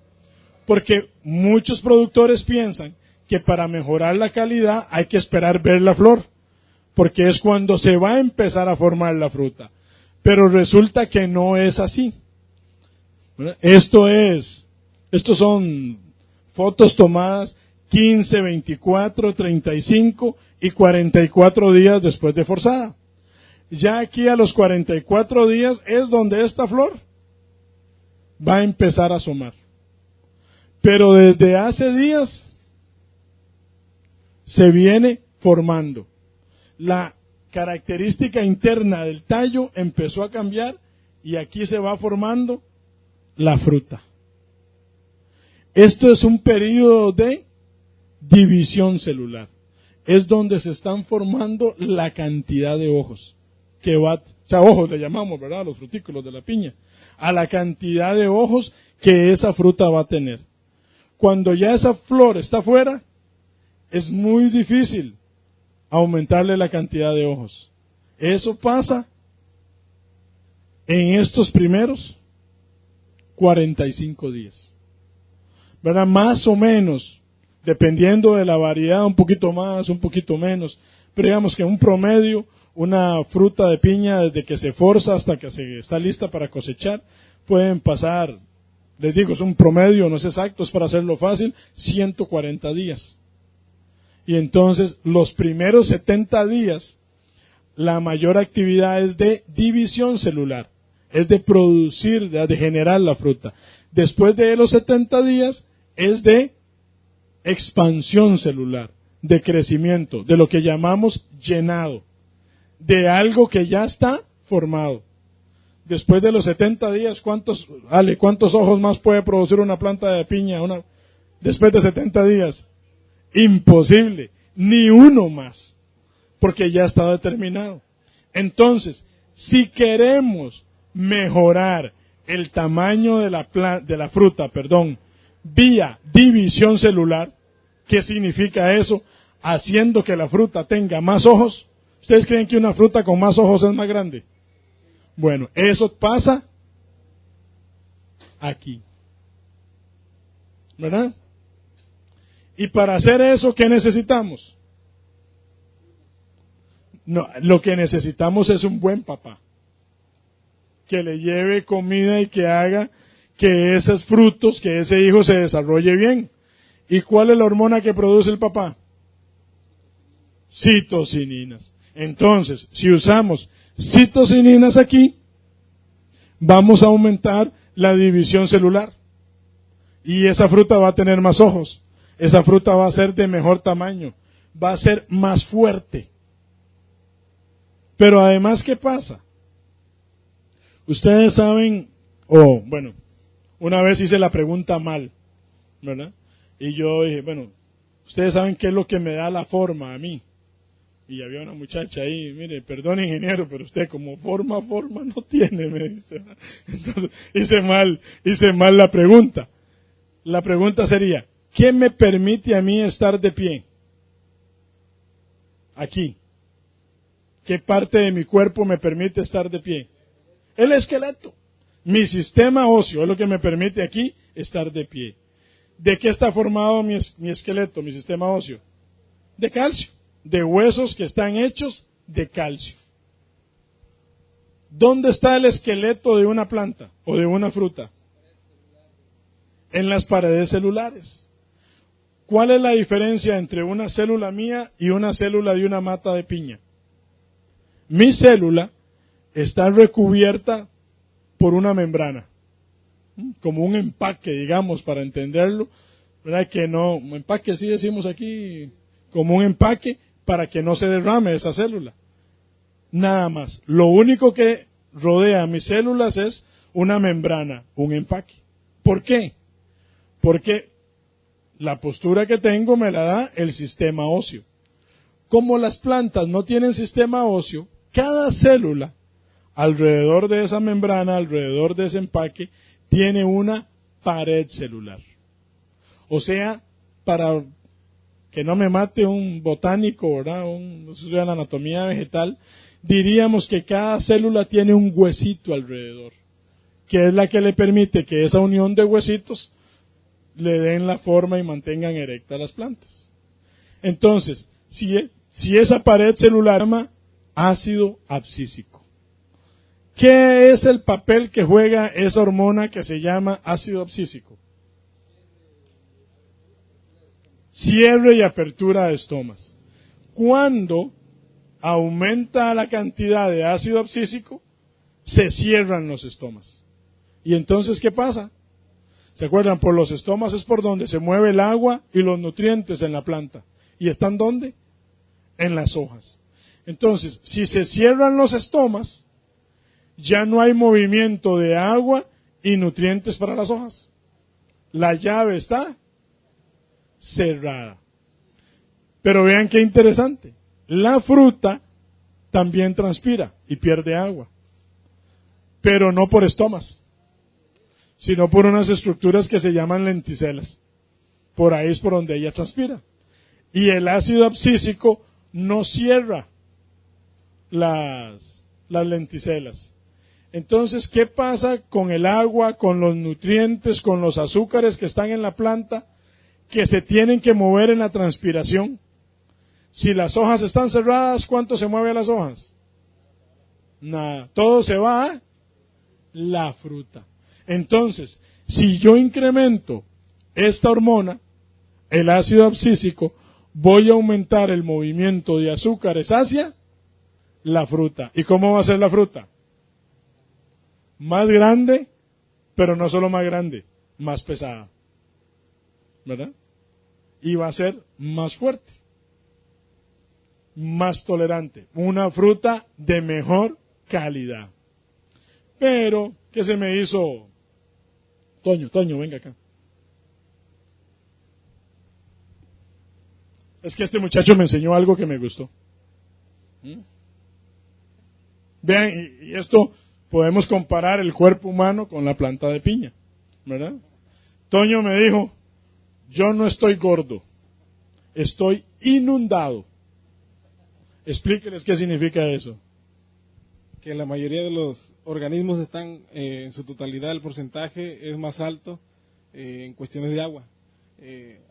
Porque muchos productores piensan que para mejorar la calidad hay que esperar ver la flor, porque es cuando se va a empezar a formar la fruta. Pero resulta que no es así. Estos son fotos tomadas 15, 24, 35 y 44 días después de forzada. Ya aquí a los 44 días es donde esta flor va a empezar a asomar. Pero desde hace días se viene formando. La característica interna del tallo empezó a cambiar y aquí se va formando la fruta. Esto es un periodo de división celular. Es donde se están formando la cantidad de ojos. Ojos le llamamos, ¿verdad? Los frutículos de la piña. A la cantidad de ojos que esa fruta va a tener. Cuando ya esa flor está fuera, es muy difícil aumentarle la cantidad de ojos. Eso pasa en estos primeros 45 días. ¿Verdad? Más o menos, dependiendo de la variedad, un poquito más, un poquito menos. Pero digamos que un promedio, una fruta de piña desde que se forza hasta que se está lista para cosechar, pueden pasar, les digo, es un promedio, no es exacto, es para hacerlo fácil, 140 días. Y entonces, los primeros 70 días, la mayor actividad es de división celular, es de producir, de generar la fruta. Después de los 70 días, es de expansión celular, de crecimiento, de lo que llamamos llenado, de algo que ya está formado. Después de los 70 días, ¿cuántos ojos más puede producir una planta de piña? Después de 70 días. Imposible, ni uno más, porque ya está determinado. Entonces, si queremos mejorar el tamaño de la fruta, vía división celular, ¿qué significa eso? Haciendo que la fruta tenga más ojos. ¿Ustedes creen que una fruta con más ojos es más grande? Bueno, eso pasa aquí, ¿verdad? Y para hacer eso, ¿qué necesitamos? No, lo que necesitamos es un buen papá, que le lleve comida y que haga que esos frutos, que ese hijo se desarrolle bien. ¿Y cuál es la hormona que produce el papá? Citocininas. Entonces, si usamos citocininas aquí, vamos a aumentar la división celular. Y esa fruta va a tener más ojos. Esa fruta va a ser de mejor tamaño. Va a ser más fuerte. Pero además, ¿qué pasa? Ustedes saben, una vez hice la pregunta mal, ¿verdad? Y yo dije, ustedes saben qué es lo que me da la forma a mí. Y había una muchacha ahí, mire, perdón ingeniero, pero usted como forma no tiene, me dice. Entonces hice mal la pregunta. La pregunta sería, ¿qué me permite a mí estar de pie? Aquí. ¿Qué parte de mi cuerpo me permite estar de pie? El esqueleto. Mi sistema óseo es lo que me permite aquí estar de pie. ¿De qué está formado mi esqueleto, mi sistema óseo? De calcio. De huesos que están hechos de calcio. ¿Dónde está el esqueleto de una planta o de una fruta? En las paredes celulares. ¿Cuál es la diferencia entre una célula mía y una célula de una mata de piña? Mi célula está recubierta por una membrana, como un empaque, digamos, para entenderlo, ¿verdad? Que no, empaque sí decimos aquí, como un empaque para que no se derrame esa célula. Nada más. Lo único que rodea a mis células es una membrana, un empaque. ¿Por qué? Porque la postura que tengo me la da el sistema óseo. Como las plantas no tienen sistema óseo, cada célula alrededor de esa membrana, alrededor de ese empaque, tiene una pared celular. O sea, para que no me mate un botánico, ¿verdad? No sé si era la anatomía vegetal, diríamos que cada célula tiene un huesito alrededor, que es la que le permite que esa unión de huesitos le den la forma y mantengan erectas las plantas. Entonces, si esa pared celular se llama ácido abscísico, ¿qué es el papel que juega esa hormona que se llama ácido abscísico? Cierre y apertura de estomas. Cuando aumenta la cantidad de ácido abscísico, se cierran los estomas. ¿Y entonces qué pasa? ¿Se acuerdan? Por los estomas es por donde se mueve el agua y los nutrientes en la planta. ¿Y están dónde? En las hojas. Entonces, si se cierran los estomas, ya no hay movimiento de agua y nutrientes para las hojas. La llave está cerrada. Pero vean qué interesante. La fruta también transpira y pierde agua. Pero no por estomas, sino por unas estructuras que se llaman lenticelas. Por ahí es por donde ella transpira. Y el ácido abscísico no cierra las lenticelas. Entonces, ¿qué pasa con el agua, con los nutrientes, con los azúcares que están en la planta, que se tienen que mover en la transpiración? Si las hojas están cerradas, ¿cuánto se mueve a las hojas? Nada. Todo se va a la fruta. Entonces, si yo incremento esta hormona, el ácido abscísico, voy a aumentar el movimiento de azúcares hacia la fruta. ¿Y cómo va a ser la fruta? Más grande, pero no solo más grande, más pesada. ¿Verdad? Y va a ser más fuerte, más tolerante. Una fruta de mejor calidad. Pero, ¿qué se me hizo? Toño, venga acá. Es que este muchacho me enseñó algo que me gustó. Vean, y esto podemos comparar el cuerpo humano con la planta de piña, ¿verdad? Toño me dijo, yo no estoy gordo, estoy inundado. Explíqueles qué significa eso. Que la mayoría de los organismos están, en su totalidad, el porcentaje es más alto en cuestiones de agua.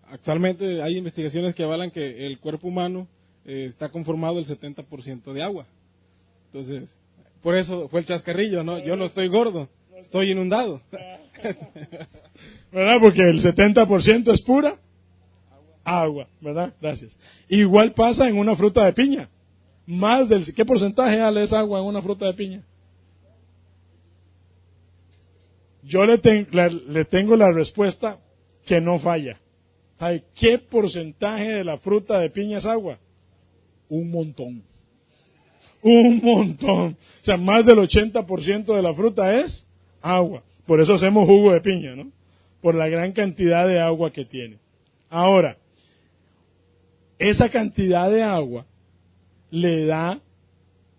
Actualmente hay investigaciones que avalan que el cuerpo humano está conformado el 70% de agua. Entonces, por eso fue el chascarrillo, ¿no? Yo no estoy gordo, estoy inundado. ¿Verdad? Porque el 70% es pura agua, ¿verdad? Gracias. Igual pasa en una fruta de piña. ¿Qué porcentaje es agua en una fruta de piña? Yo le tengo la respuesta que no falla. ¿Sabe qué porcentaje de la fruta de piña es agua? Un montón. Un montón. O sea, más del 80% de la fruta es agua. Por eso hacemos jugo de piña, ¿no? Por la gran cantidad de agua que tiene. Ahora, esa cantidad de agua le da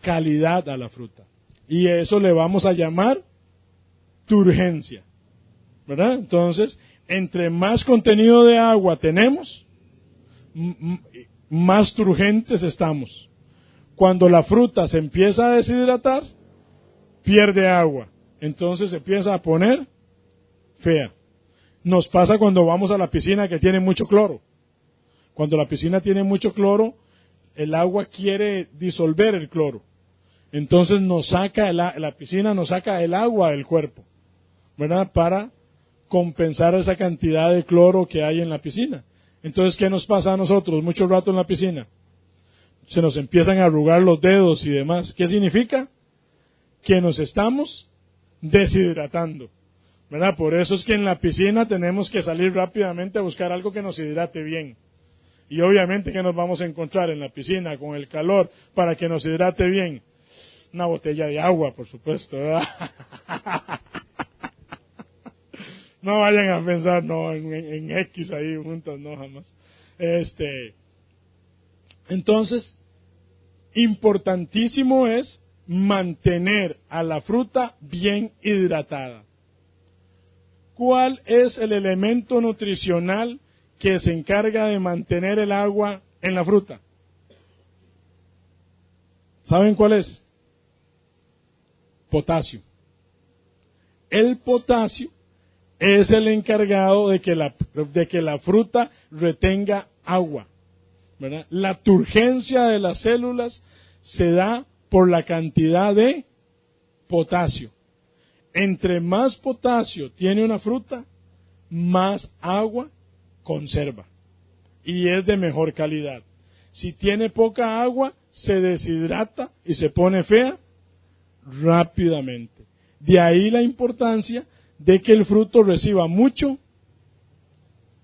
calidad a la fruta. Y eso le vamos a llamar turgencia. ¿Verdad? Entonces, entre más contenido de agua tenemos, más turgentes estamos. Cuando la fruta se empieza a deshidratar, pierde agua. Entonces se empieza a poner fea. Nos pasa cuando vamos a la piscina que tiene mucho cloro. Cuando la piscina tiene mucho cloro, el agua quiere disolver el cloro. Entonces la piscina nos saca el agua del cuerpo, ¿verdad? Para compensar esa cantidad de cloro que hay en la piscina. Entonces, ¿qué nos pasa a nosotros mucho rato en la piscina? Se nos empiezan a arrugar los dedos y demás. ¿Qué significa? Que nos estamos deshidratando, ¿verdad? Por eso es que en la piscina tenemos que salir rápidamente a buscar algo que nos hidrate bien. Y obviamente, ¿qué nos vamos a encontrar en la piscina con el calor para que nos hidrate bien? Una botella de agua, por supuesto, ¿verdad? No vayan a pensar, no, en X ahí juntos, no, jamás. Entonces, importantísimo es mantener a la fruta bien hidratada. ¿Cuál es el elemento nutricional que se encarga de mantener el agua en la fruta? ¿Saben cuál es? Potasio. El potasio es el encargado de que la fruta retenga agua, ¿verdad? La turgencia de las células se da por la cantidad de potasio. Entre más potasio tiene una fruta, más agua conserva y es de mejor calidad. Si tiene poca agua, se deshidrata y se pone fea rápidamente. De ahí la importancia de que el fruto reciba mucho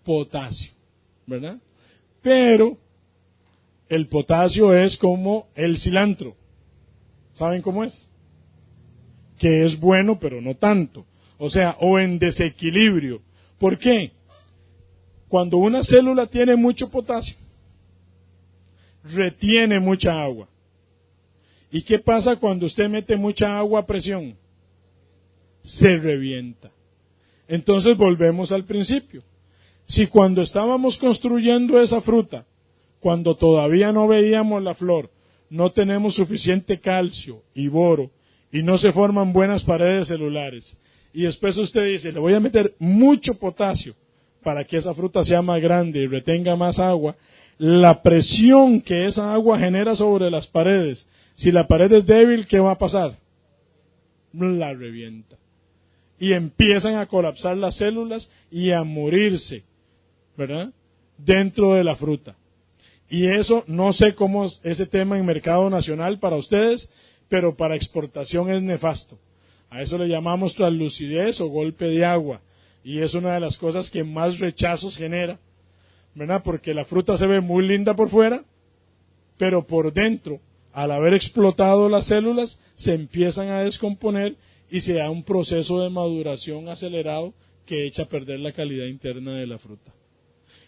potasio, ¿verdad? Pero el potasio es como el cilantro. ¿Saben cómo es? Que es bueno, pero no tanto. O sea, o en desequilibrio. ¿Por qué? Cuando una célula tiene mucho potasio, retiene mucha agua. ¿Y qué pasa cuando usted mete mucha agua a presión? Se revienta. Entonces volvemos al principio. Si cuando estábamos construyendo esa fruta, cuando todavía no veíamos la flor, no tenemos suficiente calcio y boro, y no se forman buenas paredes celulares, y después usted dice, le voy a meter mucho potasio para que esa fruta sea más grande y retenga más agua, la presión que esa agua genera sobre las paredes, si la pared es débil, ¿qué va a pasar? La revienta. Y empiezan a colapsar las células y a morirse, ¿verdad? Dentro de la fruta. Y eso, no sé cómo es ese tema en mercado nacional para ustedes, pero para exportación es nefasto. A eso le llamamos translucidez o golpe de agua. Y es una de las cosas que más rechazos genera, ¿verdad? Porque la fruta se ve muy linda por fuera, pero por dentro, al haber explotado las células, se empiezan a descomponer y se da un proceso de maduración acelerado que echa a perder la calidad interna de la fruta.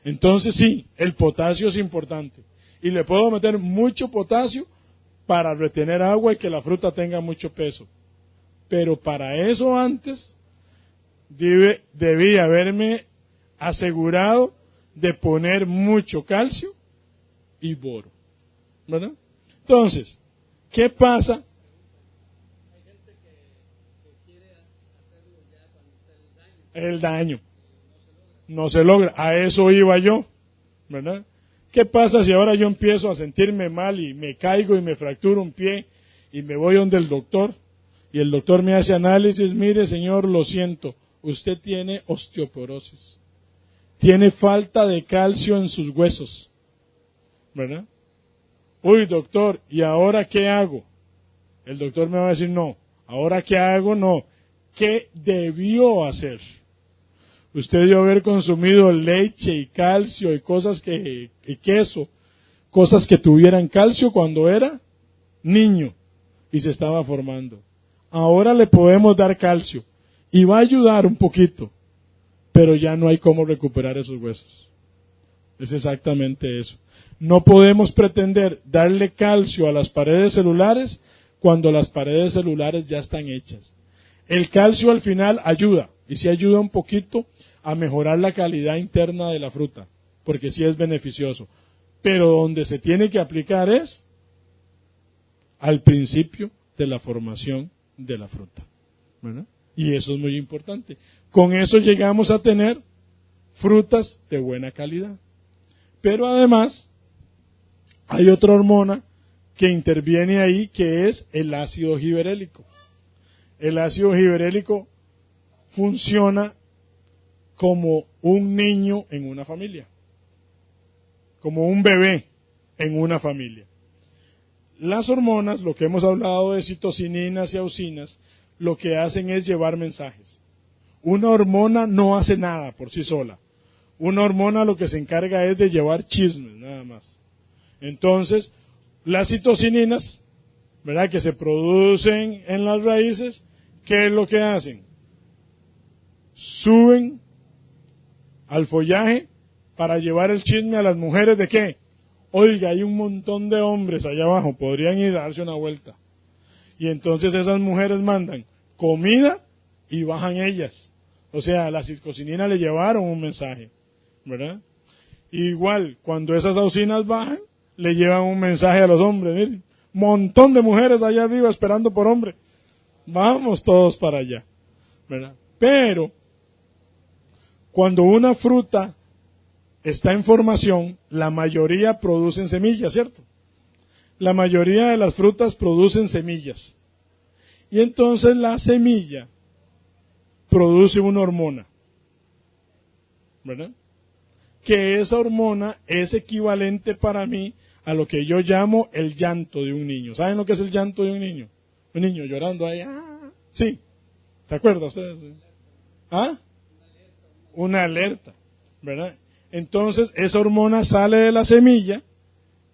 Entonces sí, el potasio es importante. Y le puedo meter mucho potasio para retener agua y que la fruta tenga mucho peso. Pero para eso antes debí haberme asegurado de poner mucho calcio y boro, ¿verdad? Entonces, ¿qué pasa? Hay gente que quiere hacerlo ya cuando está el daño. El daño. No se logra. A eso iba yo, ¿verdad? ¿Qué pasa si ahora yo empiezo a sentirme mal y me caigo y me fracturo un pie y me voy donde el doctor? Y el doctor me hace análisis, mire señor, lo siento, usted tiene osteoporosis, tiene falta de calcio en sus huesos, ¿verdad? Uy doctor, ¿y ahora qué hago? El doctor me va a decir, no, ¿ahora qué hago? No, ¿qué debió hacer? Usted debió haber consumido leche y calcio y cosas y queso, cosas que tuvieran calcio cuando era niño y se estaba formando. Ahora le podemos dar calcio y va a ayudar un poquito, pero ya no hay cómo recuperar esos huesos. Es exactamente eso. No podemos pretender darle calcio a las paredes celulares cuando las paredes celulares ya están hechas. El calcio al final ayuda, y sí ayuda un poquito a mejorar la calidad interna de la fruta, porque sí es beneficioso. Pero donde se tiene que aplicar es al principio de la formación de la fruta, ¿verdad? Y eso es muy importante. Con eso llegamos a tener frutas de buena calidad. Pero además, hay otra hormona que interviene ahí, que es el ácido giberélico. El ácido giberélico funciona como un niño en una familia, como un bebé en una familia. Las hormonas, lo que hemos hablado de citocininas y auxinas, lo que hacen es llevar mensajes. Una hormona no hace nada por sí sola. Una hormona lo que se encarga es de llevar chismes, nada más. Entonces, las citocininas, ¿verdad?, que se producen en las raíces, ¿qué es lo que hacen? Suben al follaje para llevar el chisme a las mujeres de qué. Oiga, hay un montón de hombres allá abajo, podrían ir a darse una vuelta. Y entonces esas mujeres mandan comida y bajan ellas. O sea, las citocininas le llevaron un mensaje, ¿verdad? Igual, cuando esas auxinas bajan, le llevan un mensaje a los hombres. Miren, montón de mujeres allá arriba esperando por hombre. Vamos todos para allá, ¿verdad? Pero, cuando una fruta está en formación, la mayoría producen semillas, ¿cierto? La mayoría de las frutas producen semillas. Y entonces la semilla produce una hormona, ¿verdad? Que esa hormona es equivalente para mí a lo que yo llamo el llanto de un niño. ¿Saben lo que es el llanto de un niño? Un niño llorando ahí. ¡Ah! Sí. ¿Se acuerdan ustedes? ¿Ah? Una alerta, ¿verdad? Entonces esa hormona sale de la semilla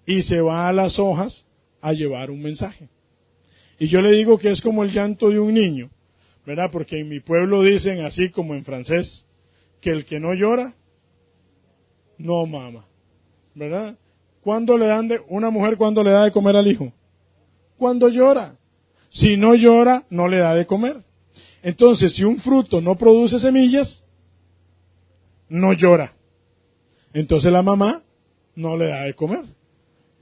y se va a las hojas a llevar un mensaje. Y yo le digo que es como el llanto de un niño, ¿verdad? Porque en mi pueblo dicen así como en francés, que el que no llora, no mama, ¿verdad? ¿Cuándo le dan una mujer cuándo le da de comer al hijo? Cuando llora. Si no llora, no le da de comer. Entonces, si un fruto no produce semillas, no llora. Entonces la mamá no le da de comer.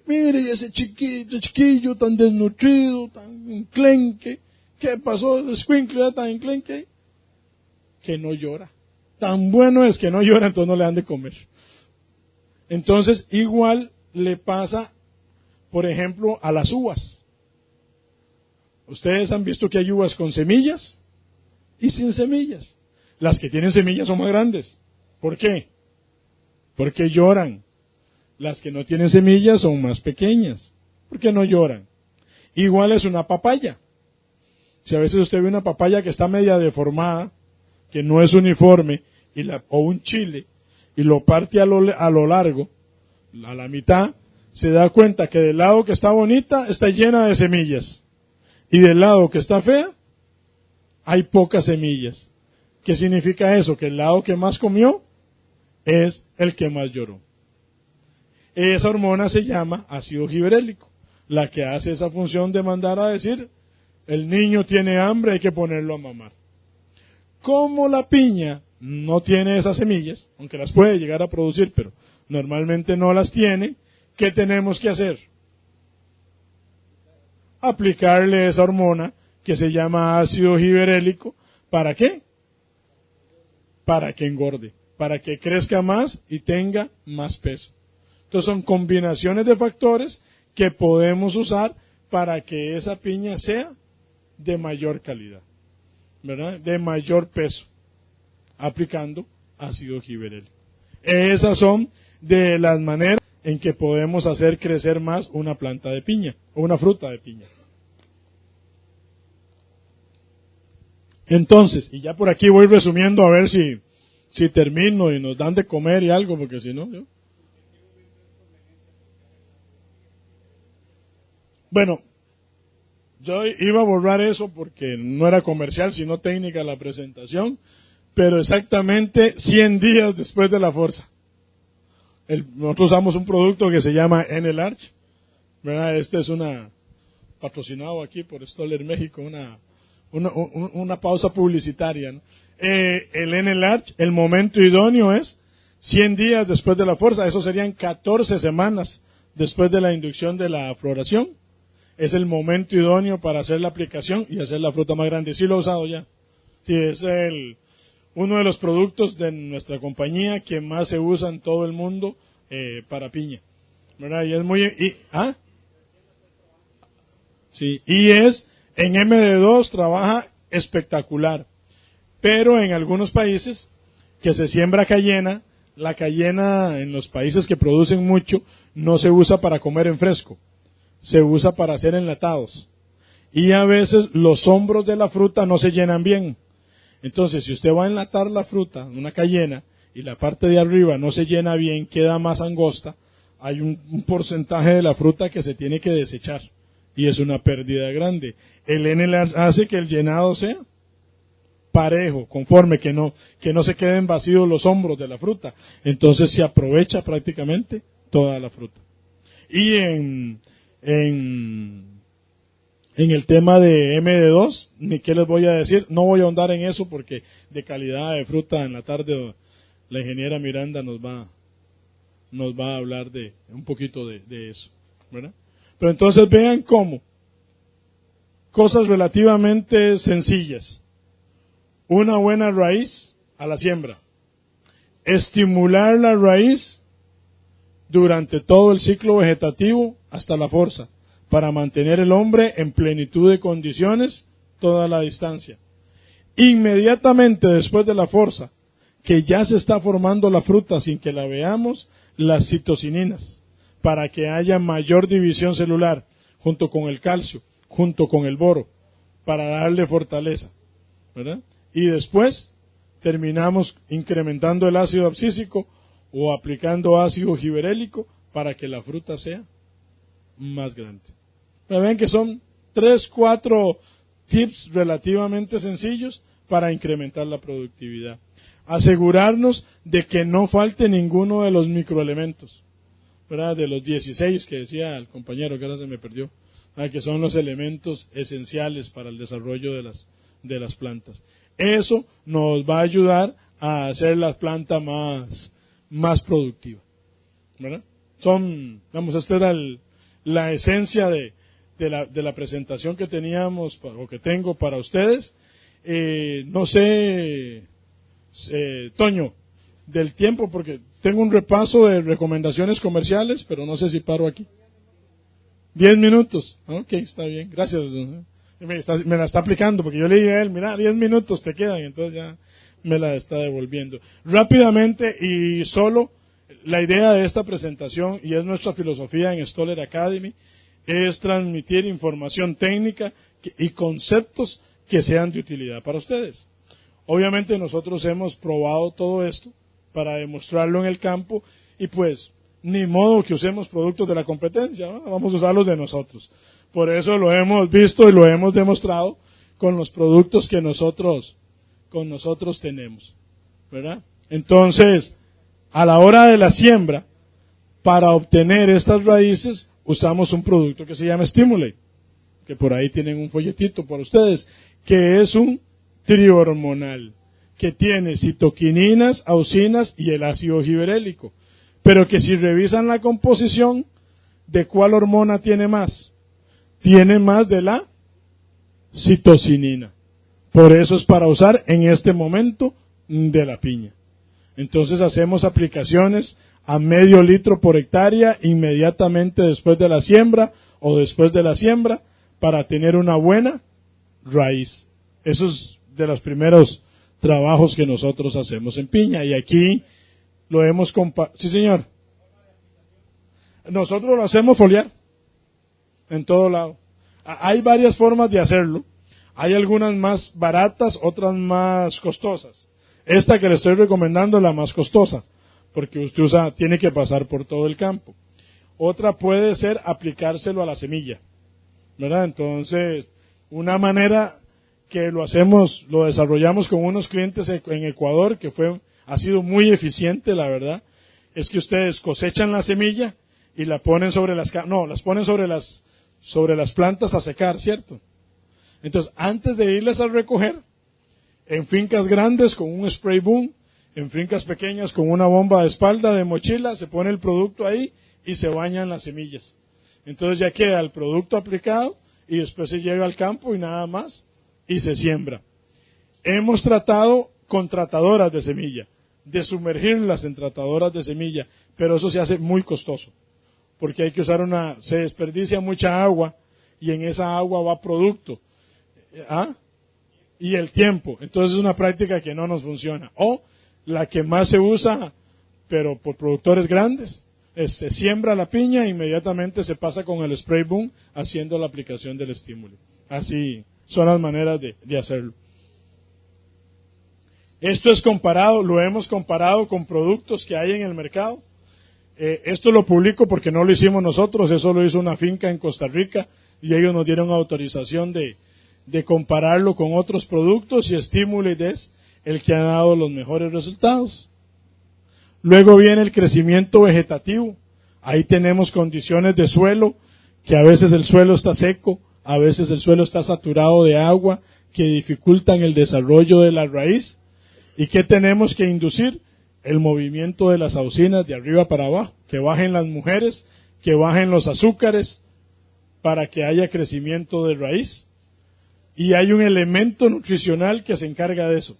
Mire ese chiquillo tan desnutrido, tan enclenque. ¿Qué pasó? El escuincle tan enclenque que no llora. Tan bueno es que no llora, entonces no le dan de comer. Entonces, igual le pasa, por ejemplo, a las uvas. Ustedes han visto que hay uvas con semillas y sin semillas. Las que tienen semillas son más grandes. ¿Por qué? Porque lloran. Las que no tienen semillas son más pequeñas. ¿Por qué no lloran? Igual es una papaya. Si a veces usted ve una papaya que está media deformada, que no es uniforme, o un chile, y lo parte a lo largo, a la mitad, se da cuenta que del lado que está bonita está llena de semillas. Y del lado que está fea, hay pocas semillas. ¿Qué significa eso? Que el lado que más comió es el que más lloró. Esa hormona se llama ácido giberélico, la que hace esa función de mandar a decir, el niño tiene hambre, hay que ponerlo a mamar. Como la piña no tiene esas semillas, aunque las puede llegar a producir, pero normalmente no las tiene, ¿qué tenemos que hacer? Aplicarle esa hormona que se llama ácido giberélico. ¿Para qué? Para que engorde, para que crezca más y tenga más peso. Entonces son combinaciones de factores que podemos usar para que esa piña sea de mayor calidad, ¿verdad? De mayor peso, aplicando ácido giberélico. Esas son de las maneras en que podemos hacer crecer más una planta de piña, o una fruta de piña. Entonces, y ya por aquí voy resumiendo a ver si termino y nos dan de comer y algo, porque si no, yo... Bueno, yo iba a borrar eso porque no era comercial, sino técnica la presentación, pero exactamente 100 días después de la forza. Nosotros usamos un producto que se llama N-Large, ¿verdad? Este es patrocinado aquí por Stoller México, una pausa publicitaria, ¿no? El N-Large, el momento idóneo es 100 días después de la fuerza, eso serían 14 semanas después de la inducción de la floración. Es el momento idóneo para hacer la aplicación y hacer la fruta más grande. Sí lo he usado ya. Sí, es uno de los productos de nuestra compañía que más se usa en todo el mundo para piña, ¿verdad? Y es sí, y en MD2 trabaja espectacular, pero en algunos países que se siembra cayena, la cayena en los países que producen mucho no se usa para comer en fresco, se usa para hacer enlatados. Y a veces los hombros de la fruta no se llenan bien. Entonces, si usted va a enlatar la fruta, una cayena, y la parte de arriba no se llena bien, queda más angosta, hay un porcentaje de la fruta que se tiene que desechar. Y es una pérdida grande. El N-Large hace que el llenado sea parejo, conforme, que no se queden vacíos los hombros de la fruta. Entonces se aprovecha prácticamente toda la fruta. Y en el tema de MD2, ni qué les voy a decir, no voy a ahondar en eso porque de calidad de fruta en la tarde la ingeniera Miranda nos va nos va a hablar de un poquito de eso, ¿verdad? Pero entonces vean cómo cosas relativamente sencillas. Una buena raíz a la siembra. Estimular la raíz durante todo el ciclo vegetativo hasta la forza, para mantener el hombre en plenitud de condiciones toda la distancia. Inmediatamente después de la forza, que ya se está formando la fruta sin que la veamos, las citocininas, para que haya mayor división celular, junto con el calcio, junto con el boro, para darle fortaleza, ¿verdad? Y después terminamos incrementando el ácido abscísico o aplicando ácido giberélico para que la fruta sea más grande. Pero ven que son 3, 4 tips relativamente sencillos para incrementar la productividad. Asegurarnos de que no falte ninguno de los microelementos, ¿verdad? De los 16 que decía el compañero, que ahora se me perdió, ¿verdad? Que son los elementos esenciales para el desarrollo de las plantas. Eso nos va a ayudar a hacer la planta más productiva, ¿verdad? Esta era la esencia de la presentación que teníamos, o que tengo para ustedes. No sé, Toño, del tiempo, porque tengo un repaso de recomendaciones comerciales, pero no sé si paro aquí. 10 minutos. Ok, está bien, gracias. Me la está aplicando, porque yo le dije a él, mira, 10 minutos te quedan, entonces ya me la está devolviendo. Rápidamente, y solo la idea de esta presentación, y es nuestra filosofía en Stoller Academy, es transmitir información técnica y conceptos que sean de utilidad para ustedes. Obviamente nosotros hemos probado todo esto para demostrarlo en el campo, y pues ni modo que usemos productos de la competencia, ¿no? Vamos a usarlos de nosotros. Por eso lo hemos visto y lo hemos demostrado con los productos que nosotros tenemos, ¿verdad? Entonces, a la hora de la siembra, para obtener estas raíces, usamos un producto que se llama Stimulate, que por ahí tienen un folletito para ustedes, que es un trihormonal, que tiene citoquininas, auxinas y el ácido giberélico. Pero que si revisan la composición, ¿de cuál hormona tiene más? Tiene más de la citocinina. Por eso es para usar en este momento de la piña. Entonces hacemos aplicaciones a medio litro por hectárea inmediatamente después de la siembra o después de la siembra para tener una buena raíz. Eso es de los primeros trabajos que nosotros hacemos en piña, y aquí lo hemos compartido. Sí, señor. Nosotros lo hacemos foliar en todo lado. Hay varias formas de hacerlo. Hay algunas más baratas, otras más costosas. Esta que le estoy recomendando es la más costosa, porque usted tiene que pasar por todo el campo. Otra puede ser aplicárselo a la semilla, ¿verdad? Entonces, una manera que lo desarrollamos con unos clientes en Ecuador, que ha sido muy eficiente, la verdad, es que ustedes cosechan la semilla y la ponen las ponen sobre las plantas a secar, ¿cierto? Entonces, antes de irles a recoger, en fincas grandes con un spray boom, en fincas pequeñas con una bomba de espalda de mochila, se pone el producto ahí y se bañan las semillas. Entonces ya queda el producto aplicado y después se llega al campo y nada más, y se siembra. Hemos tratado con tratadoras de semilla, de sumergirlas en tratadoras de semilla, pero eso se hace muy costoso, porque hay que usar se desperdicia mucha agua, y en esa agua va producto, y el tiempo. Entonces es una práctica que no nos funciona. O la que más se usa, pero por productores grandes, se siembra la piña e inmediatamente se pasa con el spray boom haciendo la aplicación del estímulo. Así son las maneras de hacerlo. Esto lo hemos comparado con productos que hay en el mercado. Esto lo publico porque no lo hicimos nosotros, eso lo hizo una finca en Costa Rica y ellos nos dieron autorización de compararlo con otros productos, y Stimulate es el que ha dado los mejores resultados. Luego viene el crecimiento vegetativo. Ahí tenemos condiciones de suelo, que a veces el suelo está seco, a veces el suelo está saturado de agua, que dificultan el desarrollo de la raíz. ¿Y qué tenemos que inducir? el movimiento de las auxinas de arriba para abajo, que bajen las mujeres, que bajen los azúcares, para que haya crecimiento de raíz. Y hay un elemento nutricional que se encarga de eso.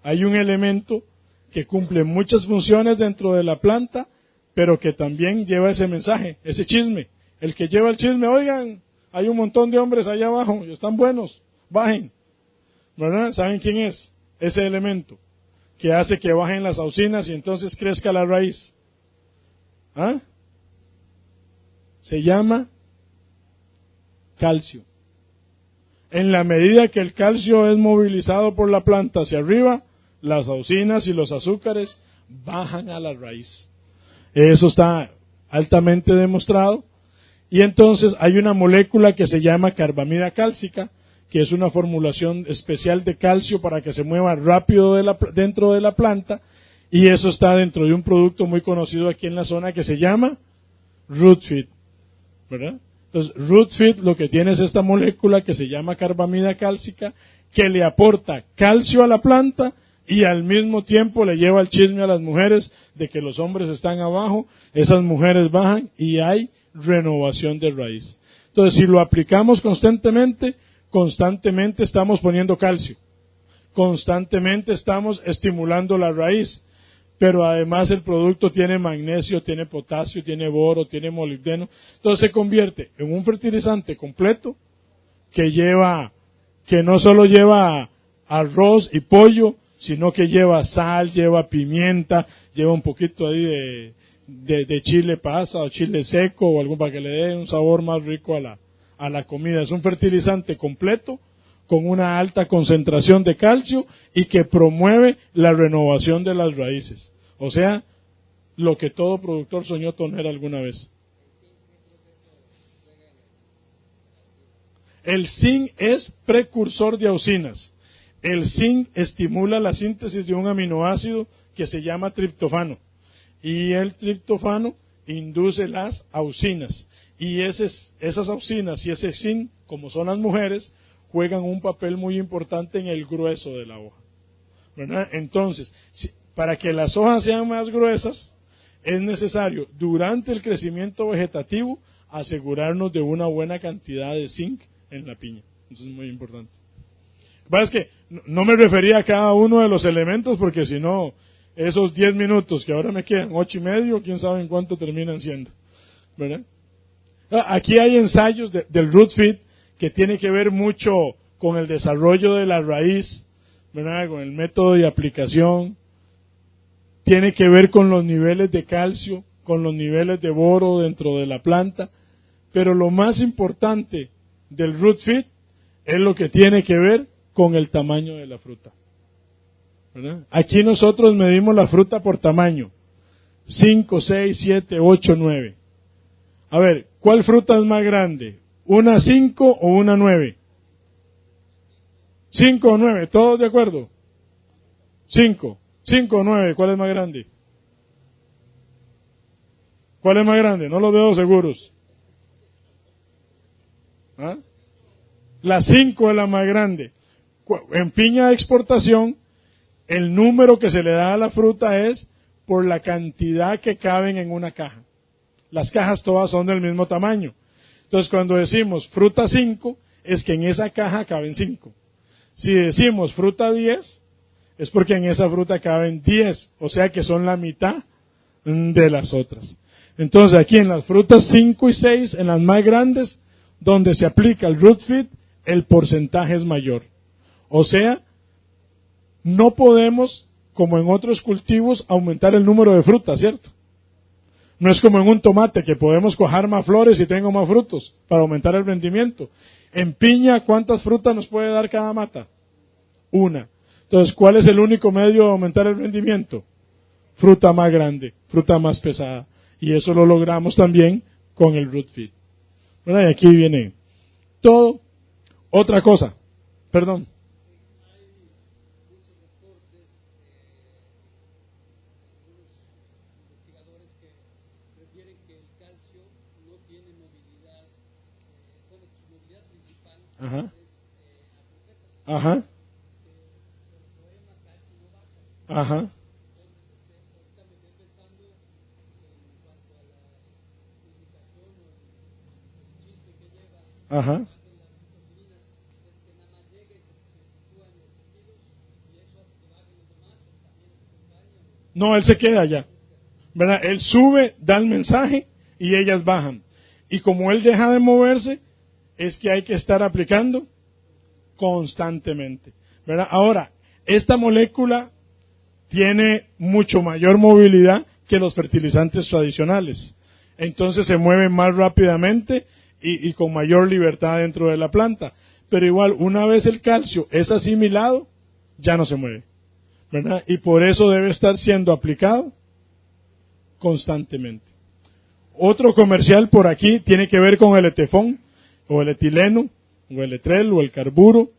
Hay un elemento que cumple muchas funciones dentro de la planta, pero que también lleva ese mensaje, ese chisme. El que lleva el chisme, oigan, hay un montón de hombres allá abajo, y están buenos, bajen. ¿Verdad? ¿Saben quién es? Ese elemento que hace que bajen las auxinas y entonces crezca la raíz. ¿Ah? Se llama calcio. En la medida que el calcio es movilizado por la planta hacia arriba, las auxinas y los azúcares bajan a la raíz. Eso está altamente demostrado. Y entonces hay una molécula que se llama carbamida cálcica, que es una formulación especial de calcio para que se mueva rápido dentro de la planta, y eso está dentro de un producto muy conocido aquí en la zona que se llama Rootfeed, ¿verdad? Entonces, Rootfeed lo que tiene es esta molécula que se llama carbamida cálcica, que le aporta calcio a la planta y al mismo tiempo le lleva el chisme a las mujeres de que los hombres están abajo, esas mujeres bajan y hay renovación de raíz. Entonces, si lo aplicamos constantemente estamos poniendo calcio, constantemente estamos estimulando la raíz, pero además el producto tiene magnesio, tiene potasio, tiene boro, tiene molibdeno, entonces se convierte en un fertilizante completo que no solo lleva arroz y pollo, sino que lleva sal, lleva pimienta, lleva un poquito ahí de chile pasa o chile seco o algo para que le dé un sabor más rico a la comida. Es un fertilizante completo con una alta concentración de calcio y que promueve la renovación de las raíces. O sea, lo que todo productor soñó tener alguna vez. El zinc es precursor de auxinas. El zinc estimula la síntesis de un aminoácido que se llama triptofano. Y el triptofano induce las auxinas. Y esas auxinas y ese zinc, como son las mujeres, juegan un papel muy importante en el grueso de la hoja, ¿verdad? Entonces, para que las hojas sean más gruesas, es necesario, durante el crecimiento vegetativo, asegurarnos de una buena cantidad de zinc en la piña. Eso es muy importante. Lo que pasa es que no me refería a cada uno de los elementos, porque si no, esos 10 minutos que ahora me quedan, 8:30, quién sabe en cuánto terminan siendo, ¿verdad? Aquí hay ensayos del Rootfeed que tiene que ver mucho con el desarrollo de la raíz, ¿verdad? Con el método de aplicación, tiene que ver con los niveles de calcio, con los niveles de boro dentro de la planta, pero lo más importante del Rootfeed es lo que tiene que ver con el tamaño de la fruta, ¿verdad? Aquí nosotros medimos la fruta por tamaño, 5, 6, 7, 8, 9. A ver, ¿cuál fruta es más grande? ¿Una 5 o una 9? 5 o 9, ¿todos de acuerdo? 5 o 9, ¿cuál es más grande? ¿Cuál es más grande? No lo veo seguros. ¿Ah? La 5 es la más grande. En piña de exportación, el número que se le da a la fruta es por la cantidad que caben en una caja. Las cajas todas son del mismo tamaño. Entonces, cuando decimos fruta 5, es que en esa caja caben 5. Si decimos fruta 10, es porque en esa fruta caben 10, o sea que son la mitad de las otras. Entonces, aquí en las frutas 5 y 6, en las más grandes, donde se aplica el Rootfeed, el porcentaje es mayor. O sea, no podemos, como en otros cultivos, aumentar el número de frutas, ¿cierto? No es como en un tomate que podemos cuajar más flores y tengo más frutos para aumentar el rendimiento. En piña, ¿cuántas frutas nos puede dar cada mata? Una. Entonces, ¿cuál es el único medio de aumentar el rendimiento? Fruta más grande, fruta más pesada. Y eso lo logramos también con el Rootfeed. Bueno, y aquí viene todo. Otra cosa, perdón. Ajá. Ajá. Ajá. Ajá. No, él se queda allá, ¿verdad? Él sube, da el mensaje y ellas bajan. Y como él deja de moverse, es que hay que estar aplicando constantemente, ¿verdad? Ahora, esta molécula tiene mucho mayor movilidad que los fertilizantes tradicionales. Entonces se mueve más rápidamente y con mayor libertad dentro de la planta. Pero igual, una vez el calcio es asimilado, ya no se mueve, ¿verdad? Y por eso debe estar siendo aplicado constantemente. Otro comercial por aquí tiene que ver con el etefón, o el etileno, o el etrel, o el carburo.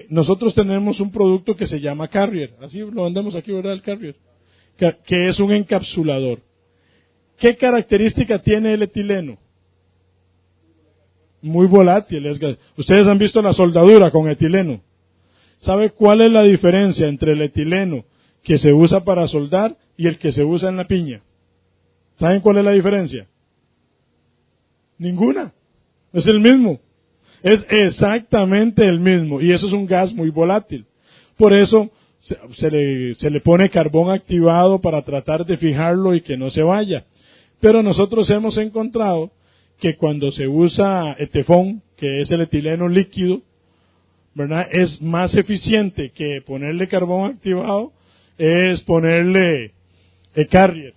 Nosotros tenemos un producto que se llama Carrier, así lo vendemos aquí, ¿verdad? El Carrier, que es un encapsulador. ¿Qué característica tiene el etileno? Muy volátil. Ustedes han visto la soldadura con etileno. ¿Sabe cuál es la diferencia entre el etileno que se usa para soldar y el que se usa en la piña? ¿Saben cuál es la diferencia? Ninguna. Es el mismo. Es exactamente el mismo. Y eso es un gas muy volátil. Por eso se le pone carbón activado para tratar de fijarlo y que no se vaya. Pero nosotros hemos encontrado que cuando se usa etefón, que es el etileno líquido, ¿verdad? Es más eficiente que ponerle carbón activado, es ponerle Carrier.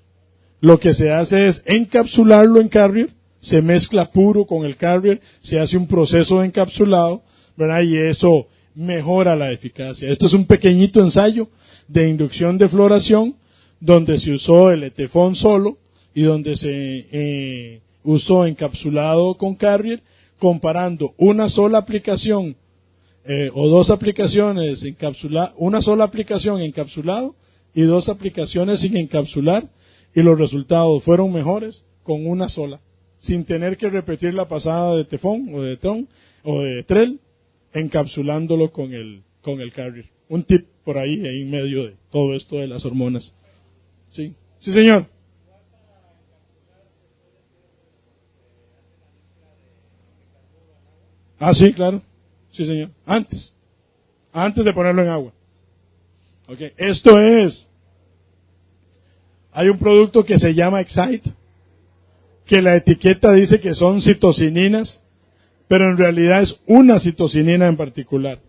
Lo que se hace es encapsularlo en Carrier, se mezcla puro con el Carrier, se hace un proceso de encapsulado, ¿verdad? Y eso mejora la eficacia. Esto es un pequeñito ensayo de inducción de floración, donde se usó el etefón solo y donde se usó encapsulado con Carrier, comparando una sola aplicación o dos aplicaciones una sola aplicación encapsulado y dos aplicaciones sin encapsular, y los resultados fueron mejores con una sola, sin tener que repetir la pasada de tefón o de etón o de etrel, encapsulándolo con el Carrier. Un tip por ahí en medio de todo esto de las hormonas. Sí, sí señor. Ah, sí, claro. Sí, señor. Antes de ponerlo en agua. Okay. Esto es, hay un producto que se llama Excite, que la etiqueta dice que son citocininas, pero en realidad es una citocinina en particular.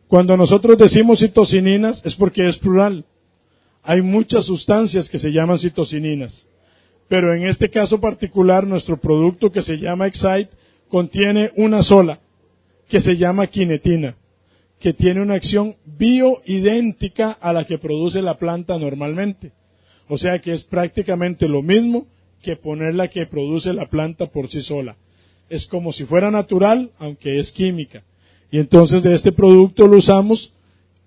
Cuando nosotros decimos citocininas es porque es plural. Hay muchas sustancias que se llaman citocininas, pero en este caso particular nuestro producto que se llama Excite contiene una sola, que se llama quinetina, que tiene una acción bioidéntica a la que produce la planta normalmente. O sea que es prácticamente lo mismo que poner la que produce la planta por sí sola. Es como si fuera natural, aunque es química. Y entonces de este producto lo usamos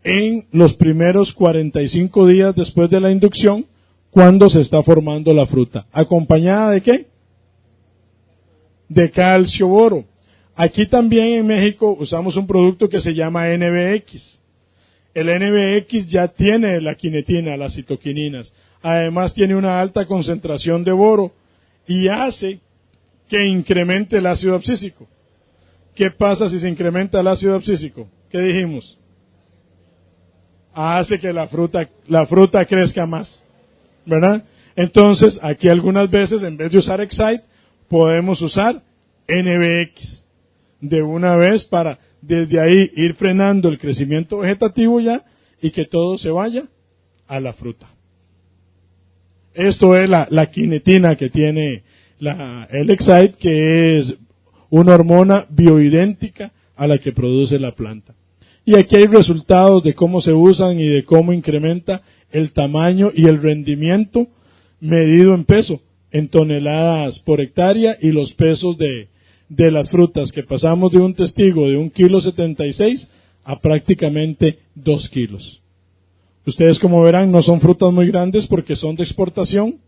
en los primeros 45 días después de la inducción, cuando se está formando la fruta. ¿Acompañada de qué? De calcio, boro. Aquí también en México usamos un producto que se llama NBX. El NBX ya tiene la quinetina, las citoquininas. Además tiene una alta concentración de boro y hace que incremente el ácido abscísico. ¿Qué pasa si se incrementa el ácido abscísico? ¿Qué dijimos? Hace que la fruta crezca más, ¿verdad? Entonces, aquí algunas veces, en vez de usar Excite, podemos usar NBX de una vez para desde ahí ir frenando el crecimiento vegetativo ya y que todo se vaya a la fruta. Esto es la quinetina que tiene el Excite, que es una hormona bioidéntica a la que produce la planta. Y aquí hay resultados de cómo se usan y de cómo incrementa el tamaño y el rendimiento medido en peso, en toneladas por hectárea, y los pesos de las frutas, que pasamos de un testigo de 1,76 kg a prácticamente 2 kilos. Ustedes, como verán, no son frutas muy grandes porque son de exportación.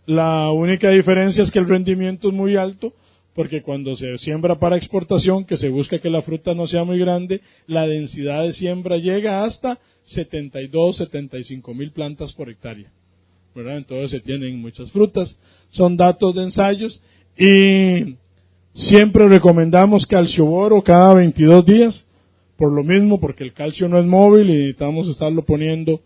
La única diferencia es que el rendimiento es muy alto, porque cuando se siembra para exportación, que se busca que la fruta no sea muy grande, la densidad de siembra llega hasta 72-75 plantas por hectárea, ¿verdad? Entonces se tienen muchas frutas. Son datos de ensayos y Siempre recomendamos calcio boro cada 22 días, por lo mismo, porque el calcio no es móvil y necesitamos estarlo poniendo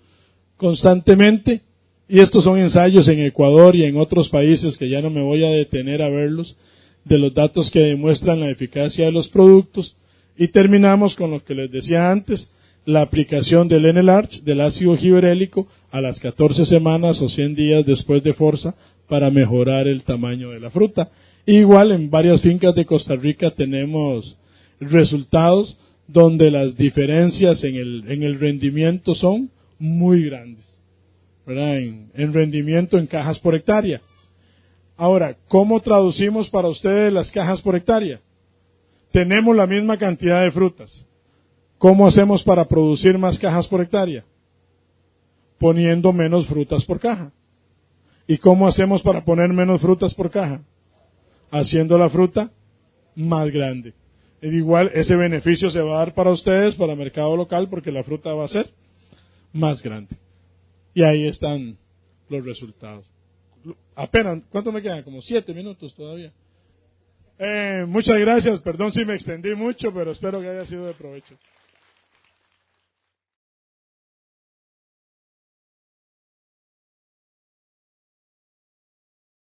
constantemente. Y estos son ensayos en Ecuador y en otros países que ya no me voy a detener a verlos, de los datos que demuestran la eficacia de los productos. Y terminamos con lo que les decía antes, la aplicación del Enelarch, del ácido gibberélico, a las 14 semanas o 100 días después de forza para mejorar el tamaño de la fruta. Igual en varias fincas de Costa Rica tenemos resultados donde las diferencias en el rendimiento son muy grandes, ¿verdad? En rendimiento en cajas por hectárea. Ahora, ¿cómo traducimos para ustedes las cajas por hectárea? Tenemos la misma cantidad de frutas. ¿Cómo hacemos para producir más cajas por hectárea? Poniendo menos frutas por caja. ¿Y cómo hacemos para poner menos frutas por caja? Haciendo la fruta más grande. Igual ese beneficio se va a dar para ustedes, para el mercado local, porque la fruta va a ser más grande. Y ahí están los resultados. Apenas, ¿cuánto me quedan? Como 7 minutos todavía. Muchas gracias, perdón si me extendí mucho, pero espero que haya sido de provecho.